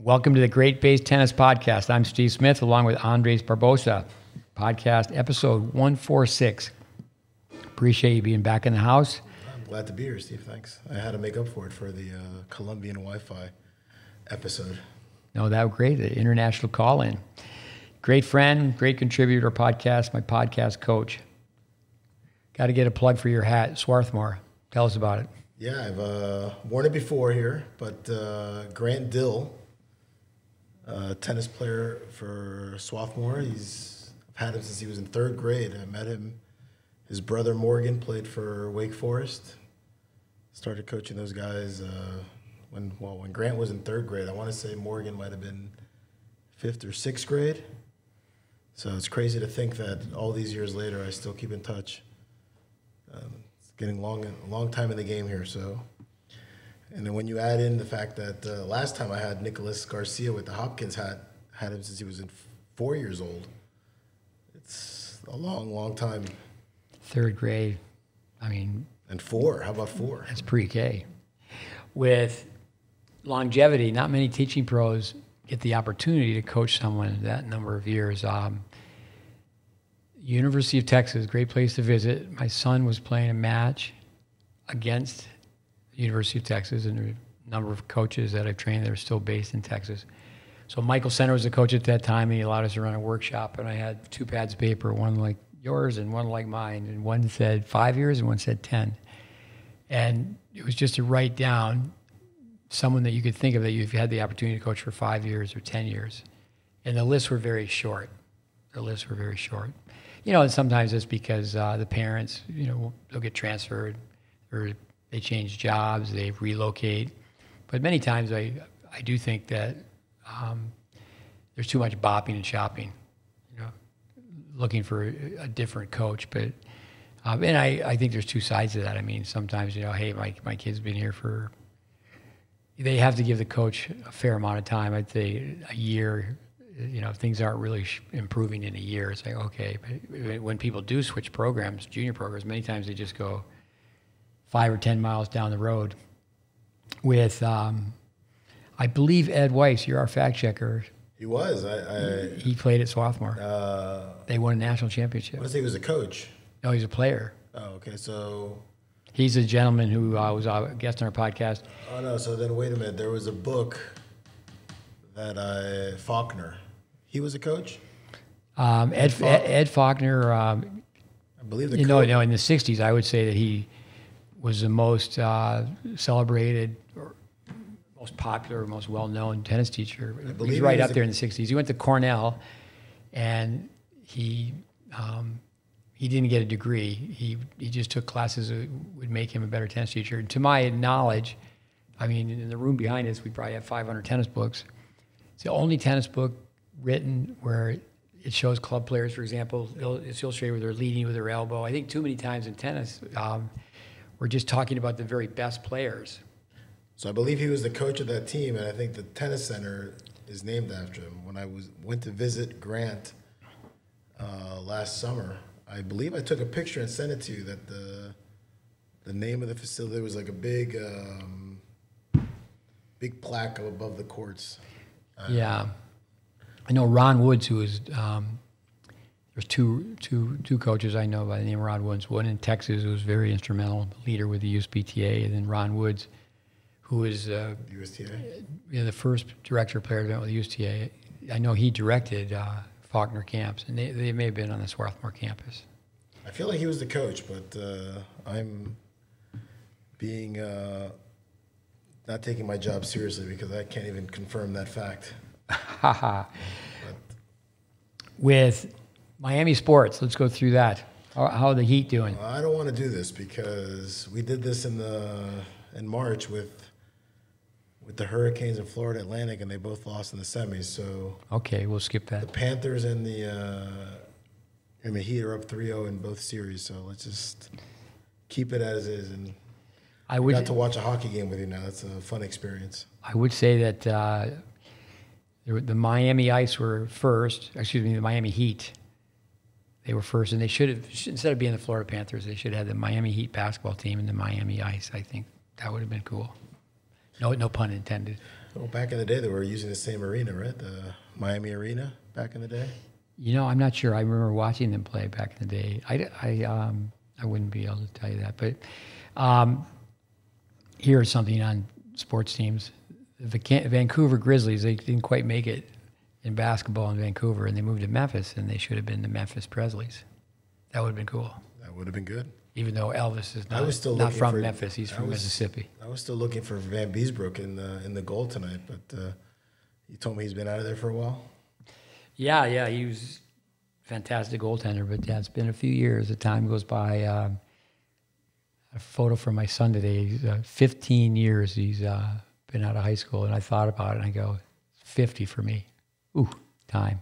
Welcome to the GreatBase Tennis Podcast. I'm Steve Smith along with Andres Barbosa. Podcast episode 146. Appreciate you being back in the house. I'm glad to be here, Steve. Thanks. I had to make up for it for the Colombian Wi-Fi episode. No, that was great. The international call-in. Great friend, great contributor to podcast, my podcast coach. Got to get a plug for your hat, Swarthmore. Tell us about it. Yeah, I've worn it before here, but Grant Dill, tennis player for Swarthmore. I've had him since he was in third grade. I met him. His brother Morgan played for Wake Forest. Started coaching those guys when Grant was in third grade. I want to say Morgan might have been fifth or sixth grade. So it's crazy to think that all these years later I still keep in touch. It's getting a long time in the game here. So, and then when you add in the fact that last time I had Nicholas Garcia with the Hopkins hat, had him since he was 4 years old. It's a long time. Third grade. And four. How about four? That's pre-K. With longevity, not many teaching pros get the opportunity to coach someone that number of years. University of Texas, great place to visit. My son was playing a match against the University of Texas, and there are a number of coaches that I've trained that are still based in Texas. So Michael Center was the coach at that time, and he allowed us to run a workshop, and I had two pads of paper, one like yours and one like mine, and one said 5 years and one said 10. And it was just to write down someone that you could think of that you've had the opportunity to coach for 5 years or 10 years. And the lists were very short. And sometimes it's because the parents, they'll get transferred or they change jobs, they relocate. But many times I do think that there's too much bopping and shopping, looking for a different coach. But and I think there's two sides to that. Sometimes, hey, my kid's been here they have to give the coach a fair amount of time. I'd say a year. If things aren't really improving in a year, it's like, okay. But when people do switch programs, junior programs, many times they just go 5 or 10 miles down the road with, I believe Ed Weiss, you're our fact checker. He was. He played at Swarthmore. They won a national championship. I was he was a coach. No, he's a player. Oh, okay. So he's a gentleman who was a guest on our podcast. Oh, no. So then wait a minute. There was a book that Faulkner, he was a coach? Ed Faulkner, I believe in the 60s, I would say that he was the most celebrated or most popular, most well-known tennis teacher. He's right up there in the 60s. He went to Cornell, and he didn't get a degree. He just took classes that would make him a better tennis teacher. And to my knowledge, in the room behind us, we probably have 500 tennis books. It's the only tennis book written where it shows club players, for example. It's illustrated where they're leading with their elbow. I think too many times in tennis, we're just talking about the very best players. So I believe he was the coach of that team, and I think the tennis center is named after him. When I went to visit Grant last summer, I believe I took a picture and sent it to you. That the name of the facility was like a big plaque above the courts. Yeah, I know Ron Woods, who is there's two coaches I know by the name of Ron Woods. One in Texas, who was very instrumental, leader with the USBTA, and then Ron Woods, who was USTA. The first director of player event with the USTA. I know he directed Faulkner camps, and they may have been on the Swarthmore campus. I feel like he was the coach, but I'm being not taking my job seriously because I can't even confirm that fact. With Miami sports, let's go through that. How are the Heat doing? I don't want to do this because we did this in March with the Hurricanes in Florida Atlantic, and they both lost in the semis. So okay, we'll skip that. The Panthers and the Heat are up 3-0 in both series. So let's just keep it as is. And I got to watch a hockey game with you now. That's a fun experience. I would say that the Miami Ice were first. The Miami Heat. They were first, and they should have, instead of being the Florida Panthers, they should have the Miami Heat basketball team and the Miami Ice. I think that would have been cool. No pun intended. Well, back in the day, they were using the same arena, right? The Miami Arena back in the day. I'm not sure. I remember watching them play back in the day. I wouldn't be able to tell you that. But here's something on sports teams. The Vancouver Grizzlies, they didn't quite make it in basketball in Vancouver, and they moved to Memphis, and they should have been the Memphis Presleys. That would have been cool. That would have been good. Even though Elvis is not from Memphis, he's from Mississippi. I was still looking for Van Beesbrook in the goal tonight, but you told me he's been out of there for a while. Yeah, he was a fantastic goaltender, but yeah, it's been a few years. The time goes by. A photo from my son today. He's 15 years he's been out of high school, and I thought about it, and I go, 50 for me. Ooh, time.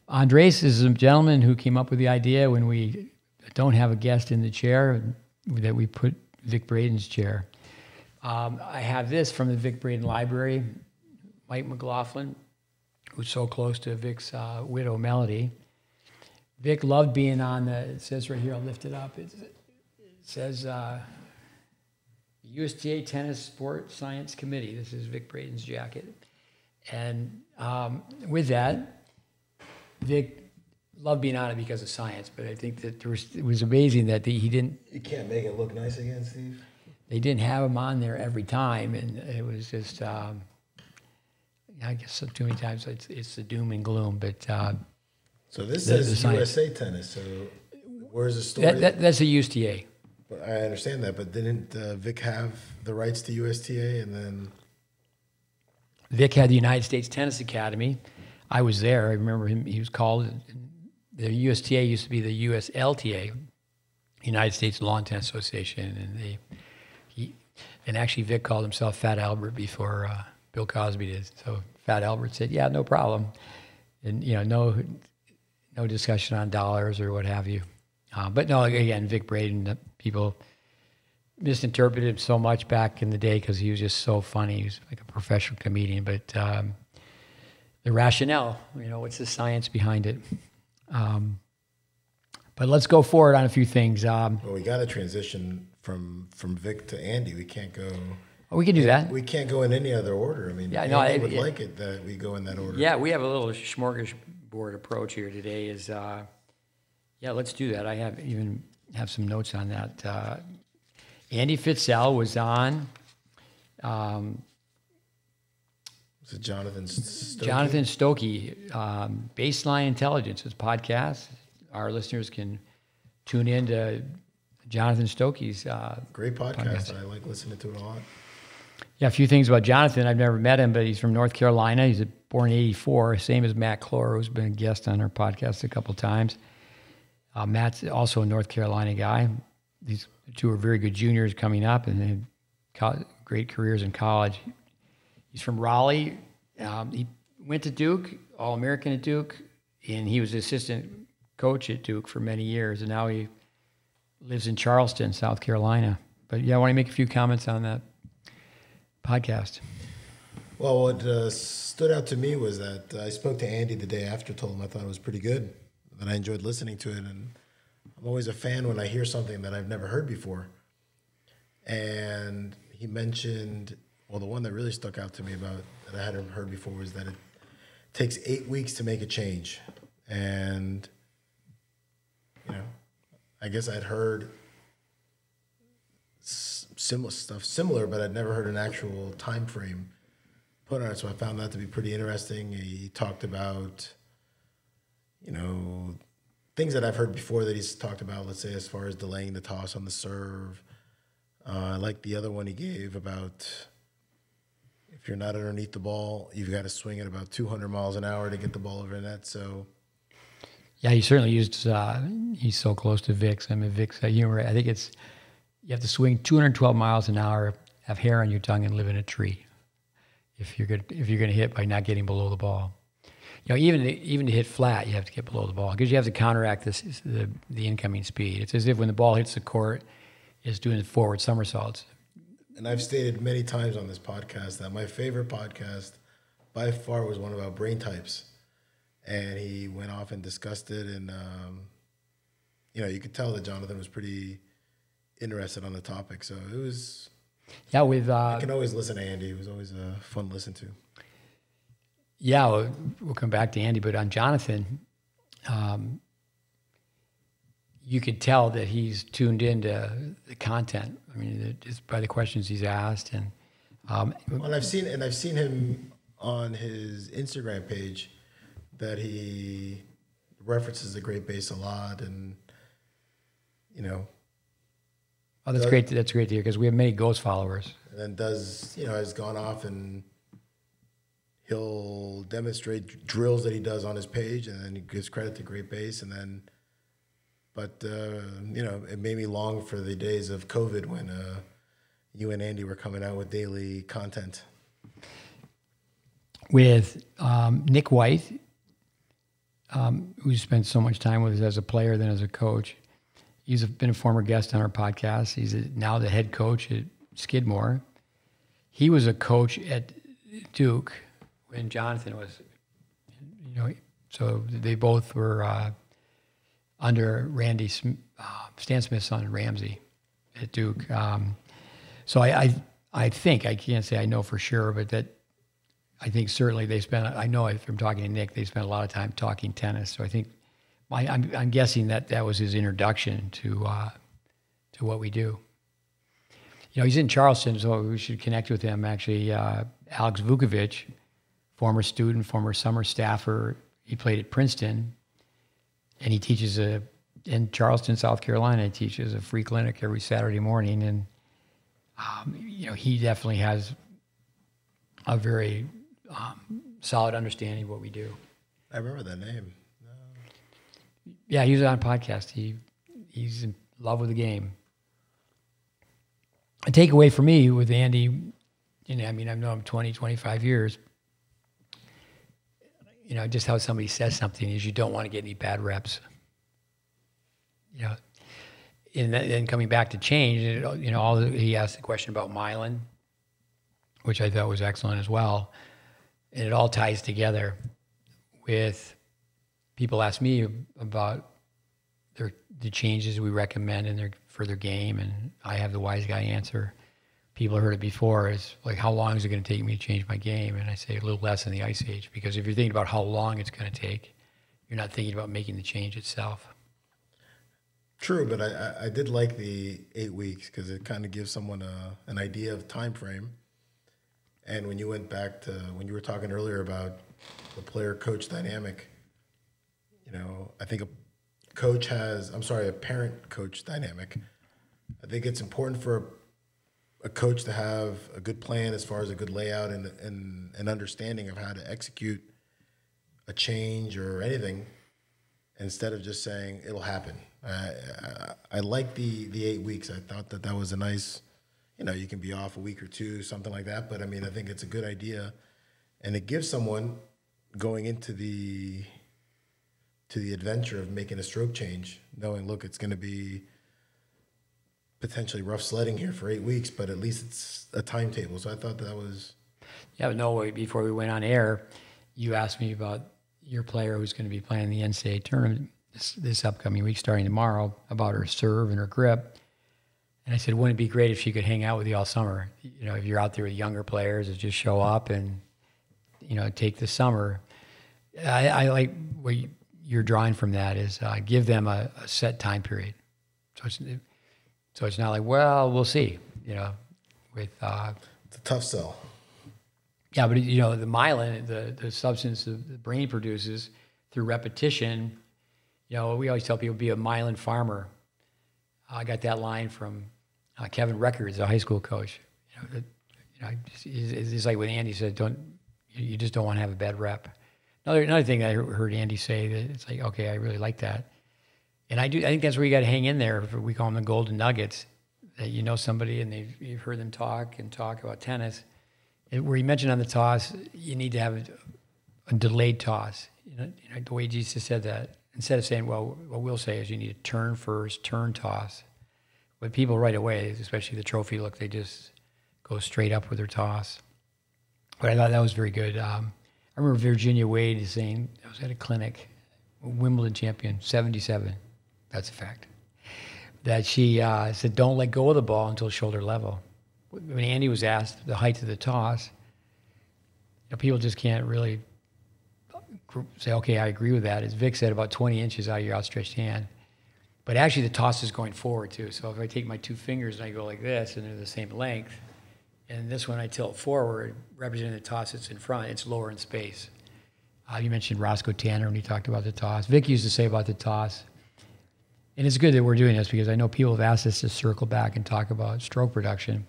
Andres is a gentleman who came up with the idea when we don't have a guest in the chair that we put Vic Braden's chair. I have this from the Vic Braden Library. Mike McLaughlin, who's so close to Vic's widow, Melody. Vic loved being on it says right here, I'll lift it up. It says USTA Tennis Sport Science Committee. This is Vic Braden's jacket. And with that, Vic loved being on it because of science, but I think that it was amazing that he didn't... You can't make it look nice again, Steve? They didn't have him on there every time, and it was just... I guess too many times it's the doom and gloom, but... so this says USA Tennis, so where's the story? That's a USTA. But I understand that, but didn't Vic have the rights to USTA, and then... Vic had the United States Tennis Academy. I was there. I remember him. He was called... The USTA used to be the USLTA, United States Lawn Tennis Association, and actually Vic called himself Fat Albert before Bill Cosby did. So Fat Albert said, "Yeah, no problem," and no discussion on dollars or what have you. But no, again, Vic Braden, people misinterpreted him so much back in the day because he was just so funny. He was like a professional comedian, but the rationale, what's the science behind it? But let's go forward on a few things. Well, we got to transition from Vic to Andy. We can't go. Oh, we can do that. We can't go in any other order. I mean, yeah, Andy would like it that we go in that order. Yeah, we have a little smorgasbord approach here today. Let's do that. I have some notes on that. Andy Fitzell was on. Was it Jonathan Stokey? Jonathan Stokey, Baseline Intelligence, his podcast. Our listeners can tune in to Jonathan Stokey's great podcast. I like listening to it a lot. Yeah, a few things about Jonathan. I've never met him, but he's from North Carolina. He's born in '84, same as Matt Clore, who's been a guest on our podcast a couple times. Matt's also a North Carolina guy. These two are very good juniors coming up, and they had great careers in college. He's from Raleigh. He went to Duke, All-American at Duke, and he was assistant coach at Duke for many years, and now he lives in Charleston, South Carolina. But yeah, I want to make a few comments on that podcast. Well, what stood out to me was that I spoke to Andy the day after, told him I thought it was pretty good, that I enjoyed listening to it, and I'm always a fan when I hear something that I've never heard before. And he mentioned... Well, the one that really stuck out to me about that I hadn't heard before was that it takes 8 weeks to make a change. And, I guess I'd heard similar, but I'd never heard an actual time frame put on it. So I found that to be pretty interesting. He talked about, things that I've heard before that he's talked about, let's say, as far as delaying the toss on the serve. I like the other one he gave about... If you're not underneath the ball, you've got to swing at about 200 miles an hour to get the ball over the net. So, yeah, he certainly used. He's so close to Vic's. I mean, Vic's humor. I think it's you have to swing 212 miles an hour, have hair on your tongue, and live in a tree. If you're going to hit by not getting below the ball, even to hit flat, you have to get below the ball because you have to counteract the incoming speed. It's as if when the ball hits the court, it's doing forward somersaults. And I've stated many times on this podcast that my favorite podcast by far was one about brain types. And he went off and discussed it. And, you could tell that Jonathan was pretty interested on the topic. So it was Yeah, with I can always listen to Andy. He was always fun to listen to. yeah, we'll come back to Andy, but on Jonathan, you could tell that he's tuned into the content. I mean, just by the questions he's asked, and Well, I've seen him on his Instagram page that he references the GreatBase a lot, and oh, that's great. That's great to hear because we have many Ghost followers. and then has gone off and he'll demonstrate drills that he does on his page, and then he gives credit to GreatBase, and then. But it made me long for the days of COVID when you and Andy were coming out with daily content. With Nick White, who spent so much time with us as a player then as a coach. He's been a former guest on our podcast. He's now the head coach at Skidmore. He was a coach at Duke when Jonathan was, so they both were under Stan Smith's son, Ramsey, at Duke. So I think, I can't say I know for sure, but that I think certainly I know from talking to Nick, they spent a lot of time talking tennis. So I think, I'm guessing that was his introduction to what we do. He's in Charleston, so we should connect with him. Actually, Alex Vukovic, former student, former summer staffer, he played at Princeton. And he teaches in Charleston, South Carolina. He teaches a free clinic every Saturday morning, and he definitely has a very solid understanding of what we do. I remember that name. Yeah, he was on a podcast. He's in love with the game. A takeaway for me with Andy, I've known him 20, 25 years. Just how somebody says something is you don't want to get any bad reps. And then coming back to change, he asked the question about myelin, which I thought was excellent as well. And it all ties together with people ask me about the changes we recommend for their game, and I have the wise guy answer. People have heard it before. It's like, how long is it going to take me to change my game? And I say a little less than the ice age, because if you're thinking about how long it's going to take, you're not thinking about making the change itself. True, but I did like the 8 weeks because it kind of gives someone an idea of time frame. And when you went back to when you were talking earlier about the player-coach dynamic, I think a parent-coach dynamic. I think it's important for a coach to have a good plan as far as a good layout and an understanding of how to execute a change or anything, instead of just saying it'll happen. I like the 8 weeks. I thought that was a nice, you can be off a week or two, something like that. But I think it's a good idea, and it gives someone going into the adventure of making a stroke change, knowing, look, it's going to be potentially rough sledding here for 8 weeks, but at least it's a timetable. So I thought that was. Yeah, but no, before we went on air, you asked me about your player who's going to be playing the NCAA tournament this upcoming week, starting tomorrow, about her serve and her grip. And I said, wouldn't it be great if she could hang out with you all summer? If you're out there with younger players, just show up and, take the summer. I like what you're drawing from that is give them a set time period. So it's not like, well, we'll see, with... it's a tough sell. Yeah, but, the myelin, the substance the brain produces through repetition, we always tell people be a myelin farmer. I got that line from Kevin Records, a high school coach. It's like what Andy said, you just don't want to have a bad rep. Another thing I heard Andy say, that it's like, okay, I really like that. And I think that's where you got to hang in there. We call them the golden nuggets, that somebody and you've heard them talk about tennis. Where you mentioned on the toss, you need to have a delayed toss. The way Jesus said that, instead of saying, well, what we'll say is you need to turn first, turn toss. But people right away, especially the trophy look, they just go straight up with their toss. But I thought that was very good. I remember Virginia Wade saying, I was at a clinic, Wimbledon champion, 77. That's a fact. That she said, don't let go of the ball until shoulder level. when Andy was asked the height of the toss, people just can't really say, okay, I agree with that. As Vic said, about 20 inches out of your outstretched hand. But actually, the toss is going forward, too. So if I take my two fingers and I go like this, and they're the same length, and this one I tilt forward, representing the toss that's in front, it's lower in space. You mentioned Roscoe Tanner when he talked about the toss. Vic used to say about the toss, and it's good that we're doing this because I know people have asked us to circle back and talk about stroke production.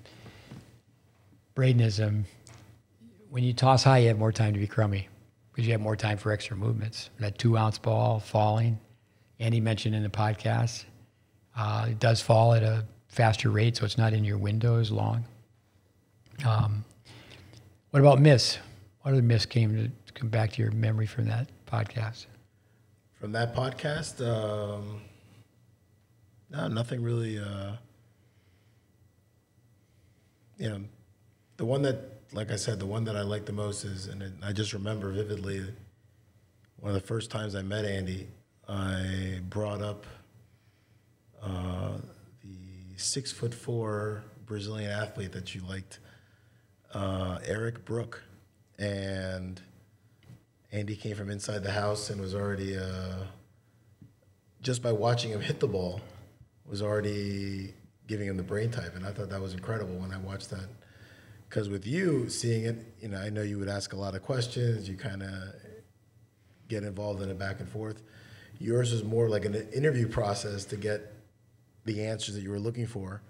Bradenism, when you toss high, you have more time to be crummy because you have more time for extra movements. That 2-ounce ball falling, Andy mentioned in the podcast, it does fall at a faster rate, so it's not in your window as long. What about miss? What other miss come back to your memory from that podcast? From that podcast, no, nothing really. The one that, like I said, the one that I like the most is, and I just remember vividly, one of the first times I met Andy, I brought up the 6'4" Brazilian athlete that you liked, Eric Brook, and Andy came from inside the house and was already, just by watching him hit the ball, was already giving him the brain type, and I thought that was incredible when I watched that. Because with you seeing it, I know you would ask a lot of questions. You kind of get involved in it back and forth. Yours was more like an interview process to get the answers that you were looking for,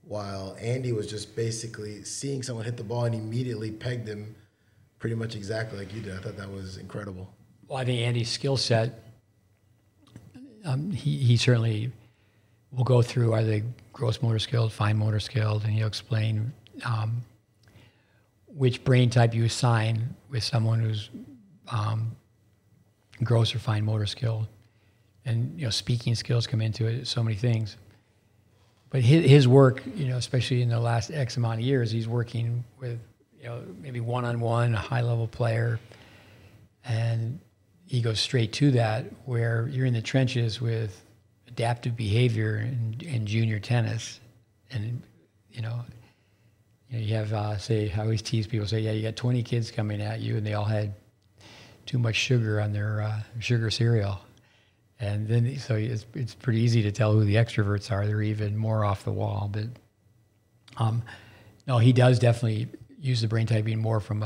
while Andy was just basically seeing someone hit the ball and immediately pegged him pretty much exactly like you did. I thought that was incredible. Well, I think Andy's skill set, he certainly will go through either gross motor skilled, fine motor skilled, and he'll explain which brain type you assign with someone who's gross or fine motor skilled. And, speaking skills come into it, so many things. But his work, especially in the last X amount of years, he's working with, maybe one-on-one, a high-level player, and he goes straight to that, where you're in the trenches with adaptive behavior in junior tennis. And, you have, say, I always tease people, say, yeah, you got 20 kids coming at you, and they all had too much sugar on their sugar cereal. And then, so it's pretty easy to tell who the extroverts are. They're even more off the wall. But no, he does definitely use the brain typing more from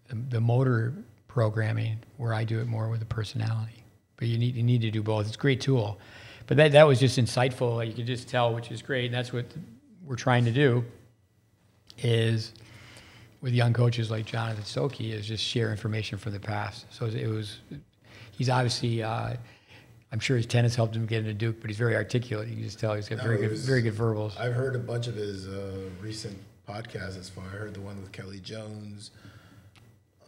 the motor programming, where I do it more with the personality. But you need to do both. It's a great tool. But that was just insightful. You could just tell, which is great. And that's what we're trying to do, is with young coaches like Jonathan Stokke, is just share information from the past. So he's obviously, I'm sure his tennis helped him get into Duke, but he's very articulate. You can just tell he's got very good verbals. I've heard a bunch of his recent podcasts as far. I heard the one with Kelly Jones.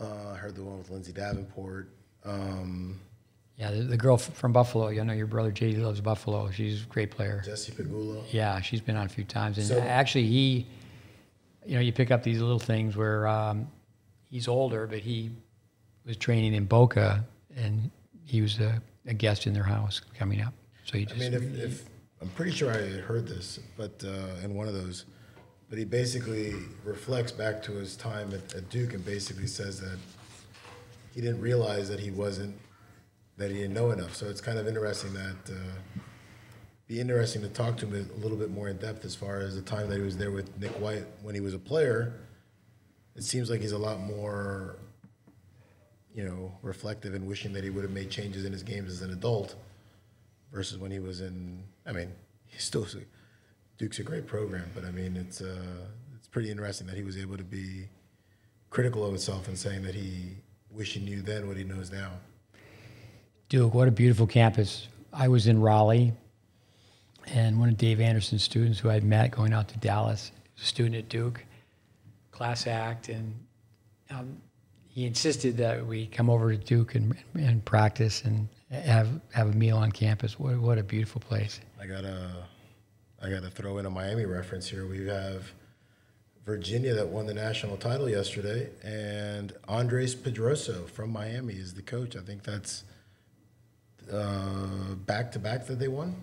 I heard the one with Lindsay Davenport. Yeah, the girl from Buffalo. I know your brother JD loves Buffalo. She's a great player. Jessie Pegula. Yeah, she's been on a few times. And so, actually, you pick up these little things where he's older, but he was training in Boca, and he was a guest in their house coming up. So he just, if I'm pretty sure I heard this, but in one of those, but he basically reflects back to his time at Duke and basically says that he didn't realize that he didn't know enough. So it's kind of interesting be interesting to talk to him a little bit more in depth as far as the time that he was there with Nick White when he was a player. It seems like he's a lot more, reflective and wishing that he would have made changes in his games as an adult versus when he was Duke's a great program, but it's pretty interesting that he was able to be critical of himself and saying that he wished he knew then what he knows now. Duke, what a beautiful campus. I was in Raleigh, and one of Dave Anderson's students who I'd met going out to Dallas, a student at Duke, class act, and he insisted that we come over to Duke and practice and have a meal on campus. What a beautiful place. I gotta throw in a Miami reference here. We have Virginia that won the national title yesterday, and Andres Pedroso from Miami is the coach. I think that's back-to-back that they won.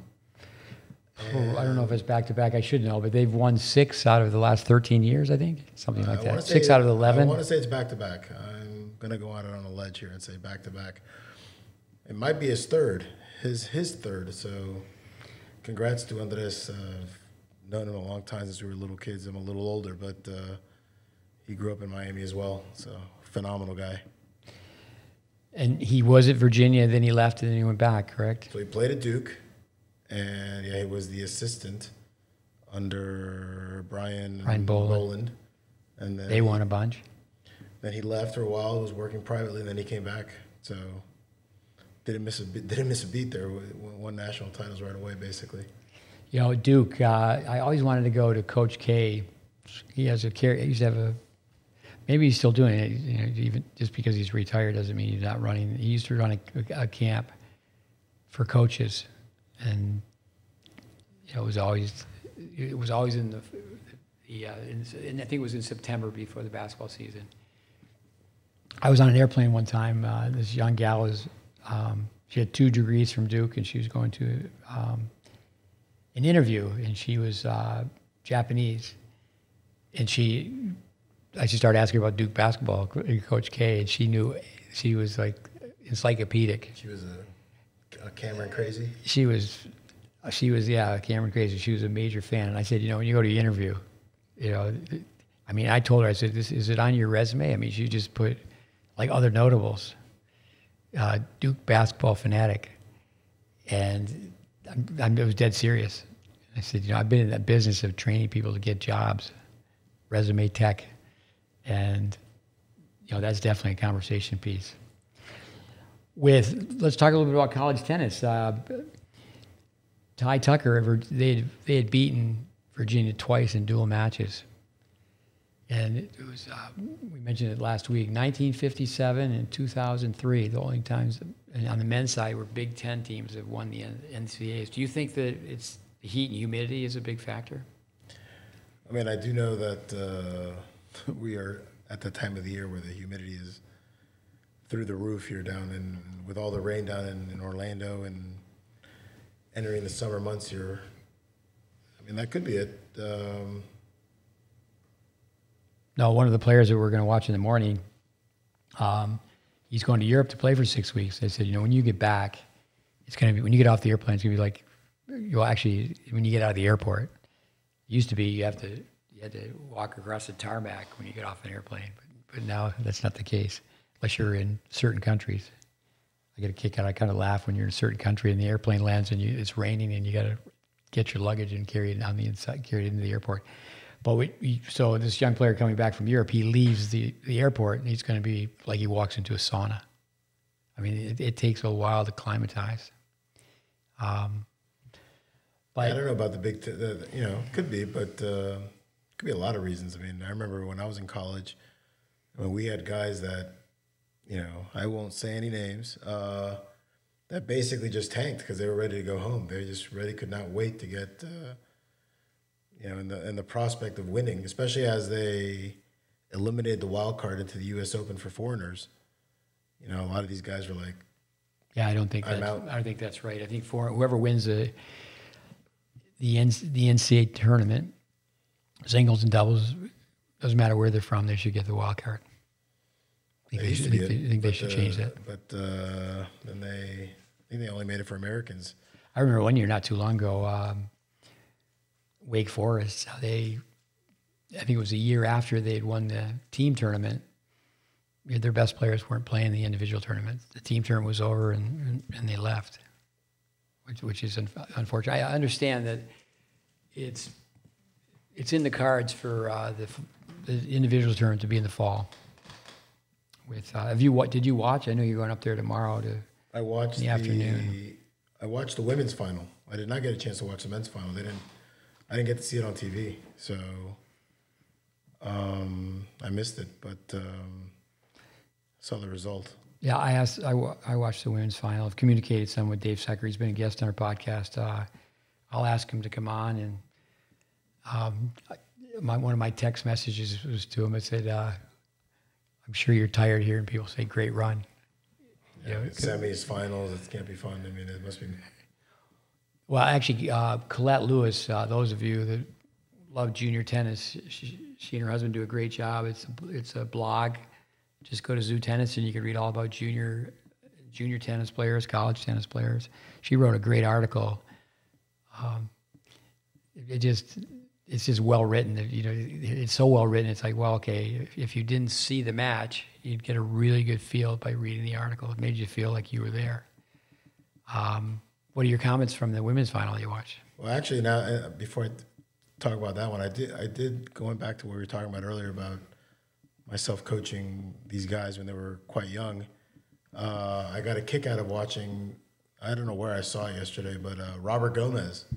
Oh, I don't know if it's back-to-back. I should know, but they've won 6 out of the last 13 years, I think. Something like that. 6 out of the 11. I want to say it's back-to-back. I'm going to go out on a ledge here and say back-to-back. It might be his third. His third. So congrats to Andres. I've known him a long time since we were little kids. I'm a little older, but he grew up in Miami as well. So phenomenal guy. And he was at Virginia, then he left, and then he went back, correct? So he played at Duke. And yeah, he was the assistant under Brian Boland. And then they won a bunch. Then he left for a while, was working privately, and then he came back. So didn't miss a beat there. Won national titles right away, basically. You know, Duke, I always wanted to go to Coach K. He used to have a, maybe he's still doing it. You know, even just because he's retired doesn't mean he's not running. He used to run a camp for coaches. And you know, it was always in I think it was in September before the basketball season. I was on an airplane one time. This young gal she had 2 degrees from Duke, and she was going to an interview, and she was Japanese, and I just started asking her about Duke basketball, Coach K, and she was like encyclopedic. She was a Cameron crazy? She was, yeah, Cameron crazy. She was a major fan. And I said, you know, when you go to the interview, you know, I mean, I told her, I said, is it on your resume? I mean, she just put, like, other notables, Duke basketball fanatic. And I was dead serious. I said, you know, I've been in that business of training people to get jobs, resume tech. And, you know, that's definitely a conversation piece. Let's talk a little bit about college tennis. Ty Tucker, they had beaten Virginia twice in dual matches, and it was we mentioned it last week. 1957 and 2003, the only times on the men's side where Big Ten teams have won the NCAAs. Do you think that it's the heat and humidity is a big factor? I mean, I do know that we are at the time of the year where the humidity is through the roof here with all the rain down in Orlando and entering the summer months here. I mean, that could be it. No, one of the players that we're going to watch in the morning, he's going to Europe to play for 6 weeks. They said, you know, when you get back, it's going to be, when you get off the airplane, it's going to be like, you'll actually, when you get out of the airport, it used to be you had to walk across the tarmac when you get off an airplane, but now that's not the case. Unless you're in certain countries. I get a kick out. I kind of laugh when you're in a certain country and the airplane lands and it's raining and you got to get your luggage and carry it on the inside, carry it into the airport. But so this young player coming back from Europe, he leaves the airport and he's going to be like he walks into a sauna. I mean, it takes a while to acclimatize. But I don't know about the big, you know, could be, but could be a lot of reasons. I mean, I remember when I was in college, when we had guys that, you know, I won't say any names, that basically just tanked because they were ready to go home. They just really could not wait to get, you know, and the prospect of winning, especially as they eliminated the wild card into the U.S. Open for foreigners. You know, a lot of these guys were like, "Yeah, I don't think that's right. I think whoever wins the NCAA tournament, singles and doubles, doesn't matter where they're from, they should get the wild card." I think they should change that. But then I think they only made it for Americans. I remember one year, not too long ago, Wake Forest, I think it was a year after they had won the team tournament, their best players weren't playing the individual tournament. The team tournament was over and they left, which is unfortunate. I understand that it's in the cards for the individual tournament to be in the fall. Did you watch? I know you're going up there tomorrow I watched in the afternoon. I watched the women's final. I did not get a chance to watch the men's final. I didn't get to see it on TV, so I missed it. But saw the result. Yeah, I watched the women's final. I've communicated some with Dave Secker. He's been a guest on our podcast. I'll ask him to come on, and one of my text messages was to him. It said, "I'm sure you're tired hearing people say great run." Yeah, semis, finals, it can't be fun. I mean, it must be. Well, actually, Colette Lewis, those of you that love junior tennis, she and her husband do a great job. It's a blog. Just go to Zoo Tennis and you can read all about junior tennis players, college tennis players. She wrote a great article. It's just well written. It's so well written. It's like, well, okay, if you didn't see the match, you'd get a really good feel by reading the article. It made you feel like you were there. What are your comments from the women's final you watched? Well, actually, now before I talk about that one, I did going back to what we were talking about earlier about myself coaching these guys when they were quite young. I got a kick out of watching. I don't know where I saw it yesterday, but Robert Gomez,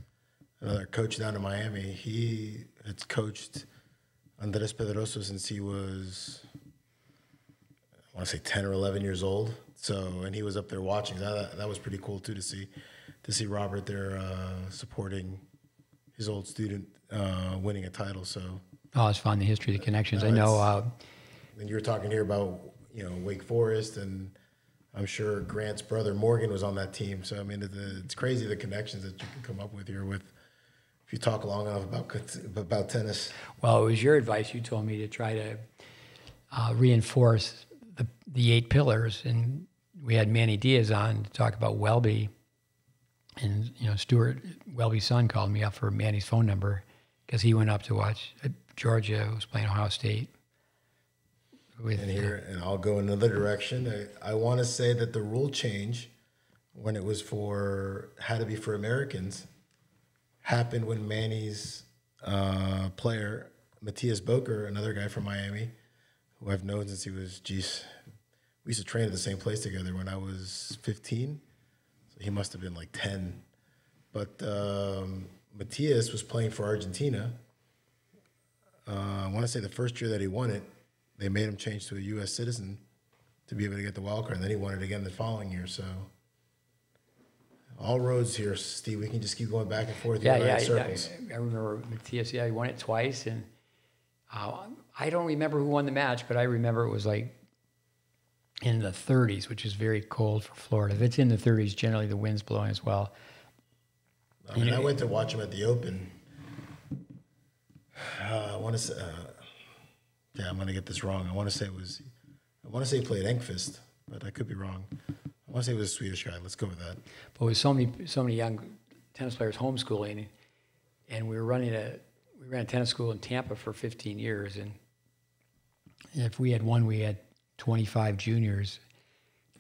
another coach down in Miami, he had coached Andres Pedroso since he was, I want to say 10 or 11 years old. So, and he was up there watching. That was pretty cool too to see Robert there supporting his old student winning a title. So, oh, it's fun, the history, the connections. I know. And you were talking here about Wake Forest, and I'm sure Grant's brother Morgan was on that team. So I mean, it's crazy the connections that you can come up with here if you talk long enough about tennis. Well, it was your advice. You told me to try to reinforce the 8 pillars, and we had Manny Diaz on to talk about Welby, and Stuart Welby's son called me up for Manny's phone number because he went up to watch Georgia was playing Ohio State. And I'll go another direction. I want to say that the rule change, when it was had to be for Americans, happened when Manny's player, Matthias Boker, another guy from Miami, who I've known since he was, we used to train at the same place together when I was 15. So he must have been like 10. But Matthias was playing for Argentina. I want to say the first year that he won it, they made him change to a U.S. citizen to be able to get the wild card, and then he won it again the following year. So all roads here, Steve. We can just keep going back and forth. Circles. I remember Matthias. Yeah, he won it twice, and I don't remember who won the match, but I remember it was like in the 30s, which is very cold for Florida. If it's in the 30s, generally the wind's blowing as well. I went to watch him at the Open. I want to say. I'm going to get this wrong. I want to say he played Engqvist, but I could be wrong. I want to say it was a Swedish guy. Let's go with that. But with so many young tennis players homeschooling, and we ran a tennis school in Tampa for 15 years, and if we had 25 juniors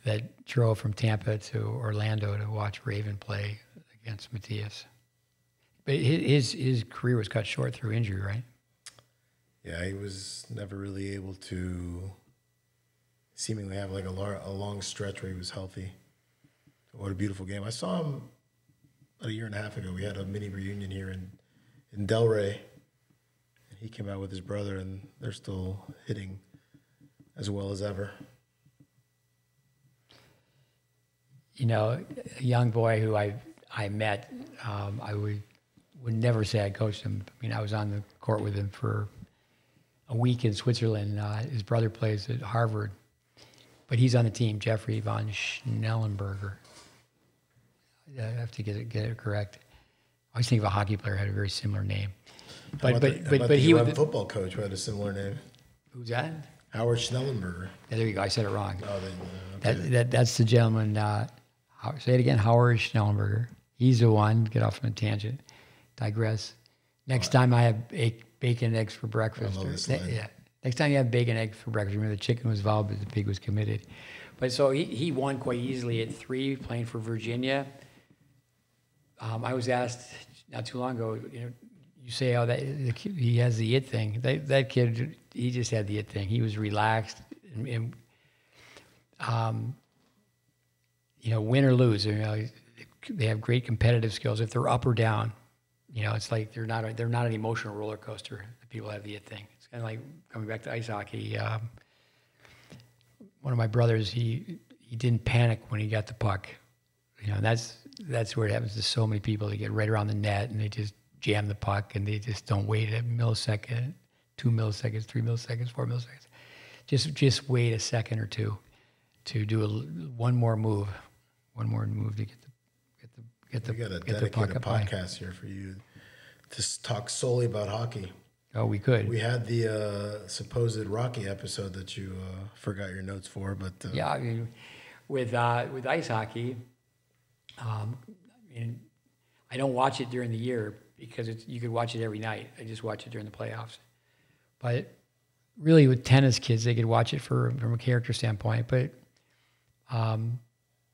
that drove from Tampa to Orlando to watch Raven play against Matthias. But his career was cut short through injury, right? Yeah, he was never really able to seemingly have like a long stretch where he was healthy. What a beautiful game. I saw him about a year and a half ago. We had a mini reunion here in Delray. And he came out with his brother, and they're still hitting as well as ever. A young boy who I met, I would never say I coached him. I mean, I was on the court with him for a week in Switzerland. His brother plays at Harvard, but he's on the team, Jeffrey von Schnellenberger. I have to get it correct. I always think of a hockey player who had a very similar name. But he was a football coach who had a similar name. Who's that? Howard Schnellenberger. Yeah, there you go. I said it wrong. Oh, okay. That's the gentleman. Say it again. Howard Schnellenberger. He's the one. Get off on a tangent. Digress. Next time I have bacon and eggs for breakfast. Next time you have bacon and eggs for breakfast, remember the chicken was vowed, but the pig was committed. But so he won quite easily at 3, playing for Virginia. I was asked not too long ago, you say how he has the it thing. That kid, he just had the it thing. He was relaxed, and win or lose, they have great competitive skills. If they're up or down, it's like they're not an emotional roller coaster. The people have the it thing. It's kind of like coming back to ice hockey. One of my brothers, he didn't panic when he got the puck. That's where it happens to so many people. They get right around the net and they just jam the puck and they just don't wait a millisecond, 2 milliseconds, 3 milliseconds, 4 milliseconds. Just wait a second or two to do one more move to get get the We got a get the puck dedicated up high. podcast here for you to talk solely about hockey. Oh, we could. We had the supposed Rocky episode that you forgot your notes for, but Yeah, I mean, with ice hockey, I mean, I don't watch it during the year because you could watch it every night. I just watch it during the playoffs. But really, with tennis kids, they could watch it from a character standpoint. But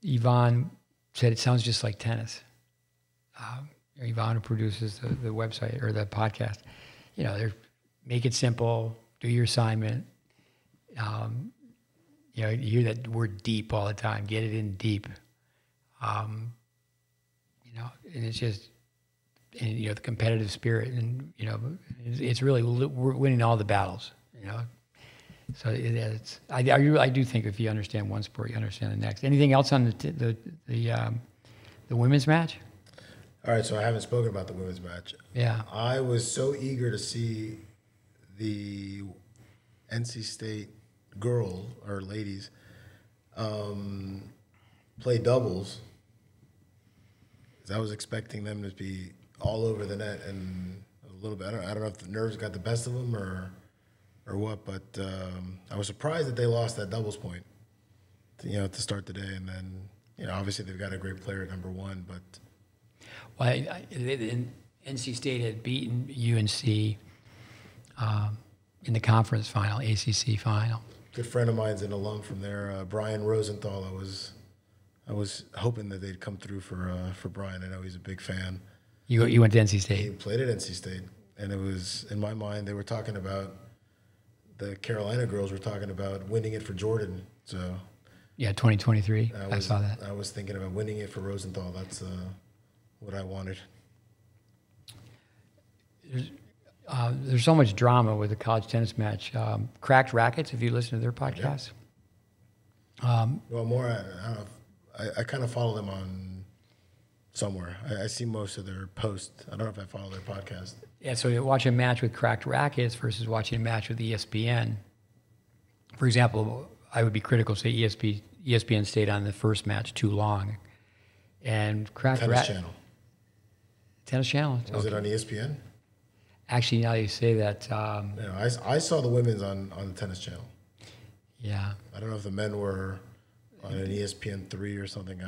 Yvonne said it sounds just like tennis. Yvonne, who produces the website or the podcast, they're make it simple, do your assignment. You hear that word deep all the time. Get it in deep. And it's just, the competitive spirit, and it's really we're winning all the battles. So I do think if you understand one sport, you understand the next. Anything else on the women's match? all right. So I haven't spoken about the women's match. Yeah. I was so eager to see the NC State girls or ladies play doubles. I was expecting them to be all over the net and a little bit. I don't know if the nerves got the best of them or what, but I was surprised that they lost that doubles point, to start the day. And then, obviously they've got a great player at number one, but. Well, NC State had beaten UNC in the conference final, ACC final. Good friend of mine's an alum from there, Brian Rosenthal. I was hoping that they'd come through for Brian. I know he's a big fan. You went to NC He State. played at NC State, and it was, in my mind, they were talking about, the Carolina girls were talking about winning it for Jordan. So Yeah, 2023. I saw that. I was thinking about winning it for Rosenthal. That's what I wanted. There's so much drama with the college tennis match. Cracked Rackets, if you listen to their podcast. Well, more, I don't know. I kind of follow them on somewhere. I see most of their posts. I don't know if I follow their podcast. Yeah, so you watch a match with Cracked Rackets versus watching a match with ESPN. For example, I would be critical, say ESPN stayed on the first match too long. And Cracked Tennis Channel. Tennis Channel? Was it on ESPN? Actually, now you say that. I saw the women's on the Tennis Channel. Yeah. I don't know if the men were on an ESPN3 or something.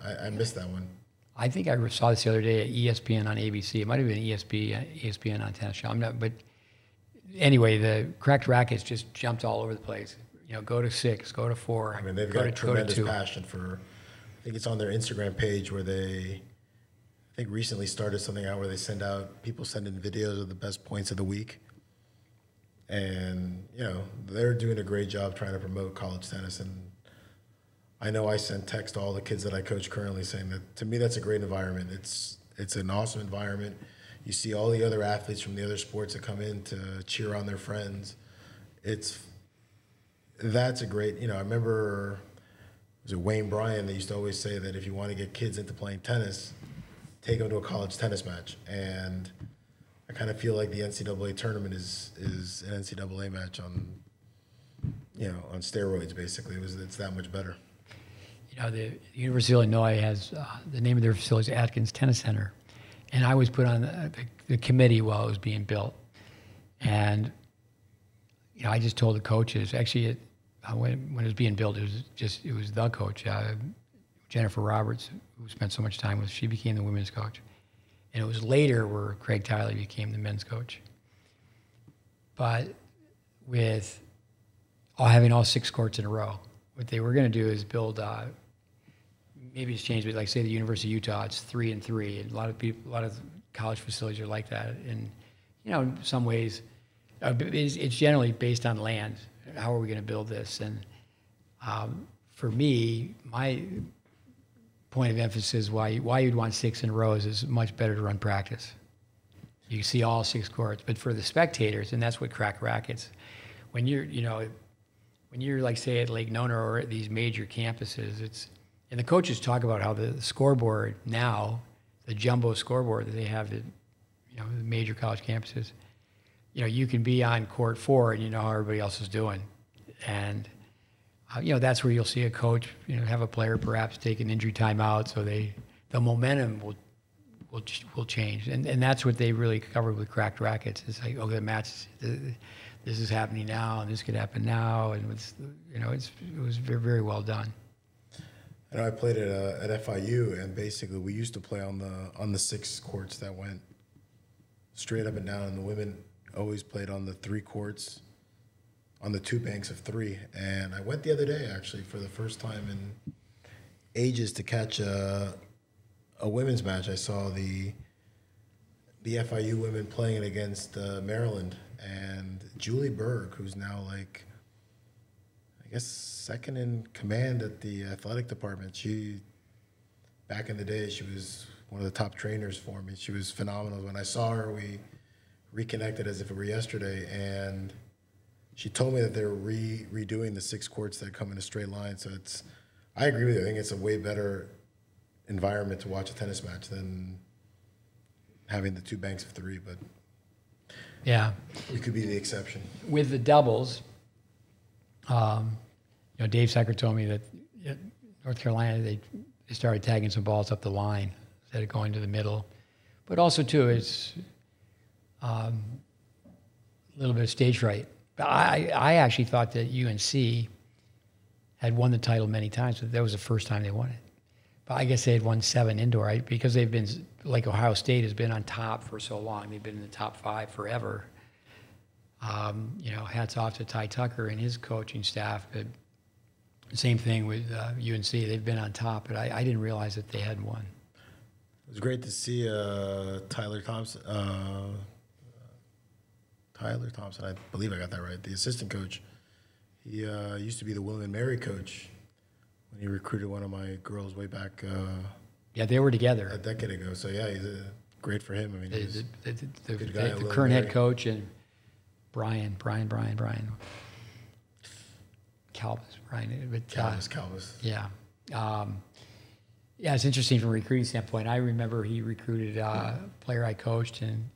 I missed that one. I think I saw this the other day at ESPN on ABC. It might have been ESPN on Tennis Channel. I'm not, but anyway, the Cracked Rackets just jumped all over the place. Go to 6, go to 4. I mean, they've got a tremendous passion for. I think it's on their Instagram page where they, I think recently started something out where they people send in videos of the best points of the week. And, they're doing a great job trying to promote college tennis. And I know I sent text to all the kids that I coach currently saying that, to me, that's a great environment. It's an awesome environment. You see all the other athletes from the other sports that come in to cheer on their friends. That's a great, I remember, was it Wayne Bryan that used to always say that if you want to get kids into playing tennis, take them to a college tennis match. And I kind of feel like the NCAA tournament is an NCAA match on steroids, basically. It's that much better. The University of Illinois has the name of their facility is Atkins Tennis Center. And I was put on the committee while it was being built. And, I just told the coaches, actually, when it was being built, it was the coach, Jennifer Roberts, who spent so much time with, she became the women's coach. And it was later where Craig Tiley became the men's coach. But with having all 6 courts in a row, what they were going to do is build, maybe it's changed, but like say the University of Utah, it's 3 and 3. And a lot of college facilities are like that. And, in some ways, it's generally based on land. How are we going to build this? And for me, my point of emphasis why you'd want 6 in rows is much better to run practice. You see all 6 courts, but for the spectators, and that's what Cracked Rackets, when you're like say at Lake Nona or at these major campuses, and the coaches talk about how the scoreboard now, the jumbo scoreboard that they have at the major college campuses, you can be on court 4 and you know how everybody else is doing, and that's where you'll see a coach, have a player perhaps take an injury timeout, so the momentum will will change, and that's what they really covered with cracked rackets. It's like, okay, the match, this is happening now, and this could happen now, and it was very, very well done. I know I played at FIU, and basically we used to play on the 6 courts that went straight up and down, and the women always played on the 3 courts, on the 2 banks of 3. And I went the other day actually for the first time in ages to catch a women's match. I saw the FIU women playing it against Maryland, and Julie Berg, who's now like, I guess, second in command at the athletic department. She, back in the day, she was one of the top trainers for me. She was phenomenal. When I saw her, we reconnected as if it were yesterday, and she told me that they were redoing the 6 courts that come in a straight line. So I agree with you. I think it's a way better environment to watch a tennis match than having the 2 banks of 3, but yeah, we could be the exception. With the doubles, Dave Secker told me that at North Carolina they started tagging some balls up the line instead of going to the middle. But also, too, it's a little bit of stage fright. I actually thought that UNC had won the title many times, but that was the first time they won it. But I guess they had won 7 indoor, right? Because they've been, like Ohio State has been on top for so long. They've been in the top 5 forever. Hats off to Ty Tucker and his coaching staff. But same thing with UNC. They've been on top, but I didn't realize that they had won. It was great to see Tyler Thompson. I believe I got that right. The assistant coach. He used to be the William & Mary coach when he recruited one of my girls way back. Yeah, they were together a decade ago. So yeah, he's great for him. I mean, he's a good guy. The current head coach and Brian Calvis, Calvis. Yeah. Yeah, it's interesting from a recruiting standpoint. I remember he recruited a player I coached, and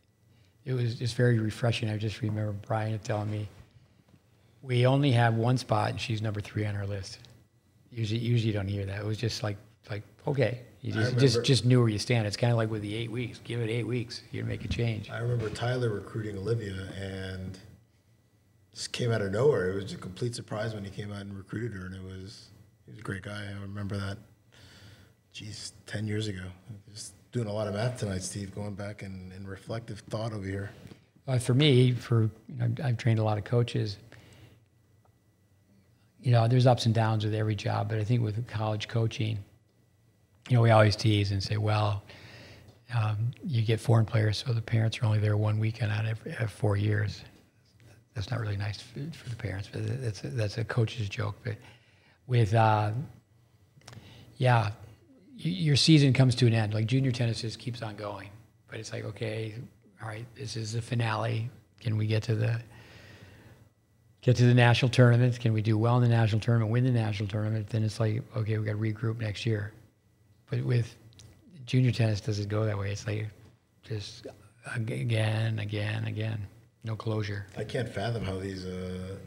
it was just very refreshing. I just remember Brian telling me, we only have 1 spot, and she's number 3 on our list. Usually you don't hear that. It was just like okay. You just knew where you stand. It's kind of like with the 8 weeks. Give it 8 weeks. You make a change. I remember Tyler recruiting Olivia, and just came out of nowhere. It was a complete surprise when he came out and recruited her, and he was a great guy. I remember that. 10 years ago. Just doing a lot of math tonight, Steve, going back and reflective thought over here. For me, I've trained a lot of coaches. There's ups and downs with every job, but I think with college coaching, we always tease and say, well, you get foreign players, so the parents are only there 1 weekend out of 4 years. That's not really nice for the parents, but that's a coach's joke. But with, your season comes to an end. Like junior tennis just keeps on going, but it's like, okay, all right, this is the finale. Can we get to the national tournament? Can we do well in the national tournament, win the national tournament? Then it's like, okay, we got to regroup next year. But with junior tennis, does it go that way? It's like just again. No closure. I can't fathom how these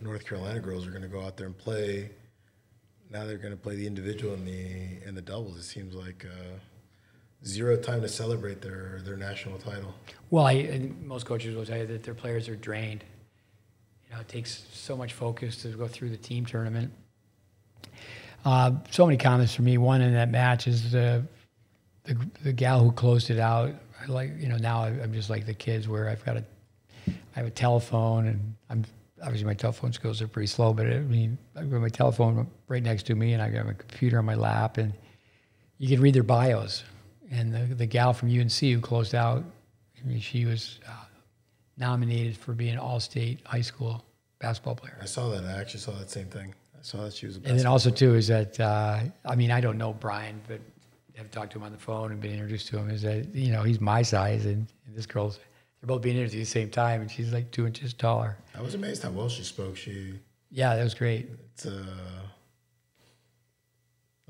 North Carolina girls are going to go out there and play. Now they're going to play the individual and the doubles. It seems like zero time to celebrate their national title. Well, most coaches will tell you that their players are drained. It takes so much focus to go through the team tournament. So many comments from me. One in that match is the gal who closed it out. Now I'm just like the kids where I have a telephone, and obviously my telephone skills are pretty slow, but I've got my telephone right next to me, and I got my computer on my lap, and you can read their bios. And the gal from UNC who closed out, she was nominated for being an all-state high school basketball player. I saw that. I actually saw that same thing. I saw that she was a basketball And then also, player. too, is that, I don't know Brian, but I've talked to him on the phone and been introduced to him, is that, he's my size, and this girl's, they're both being interviewed at the same time, and she's like 2 inches taller. I was amazed how well she spoke. Yeah, that was great.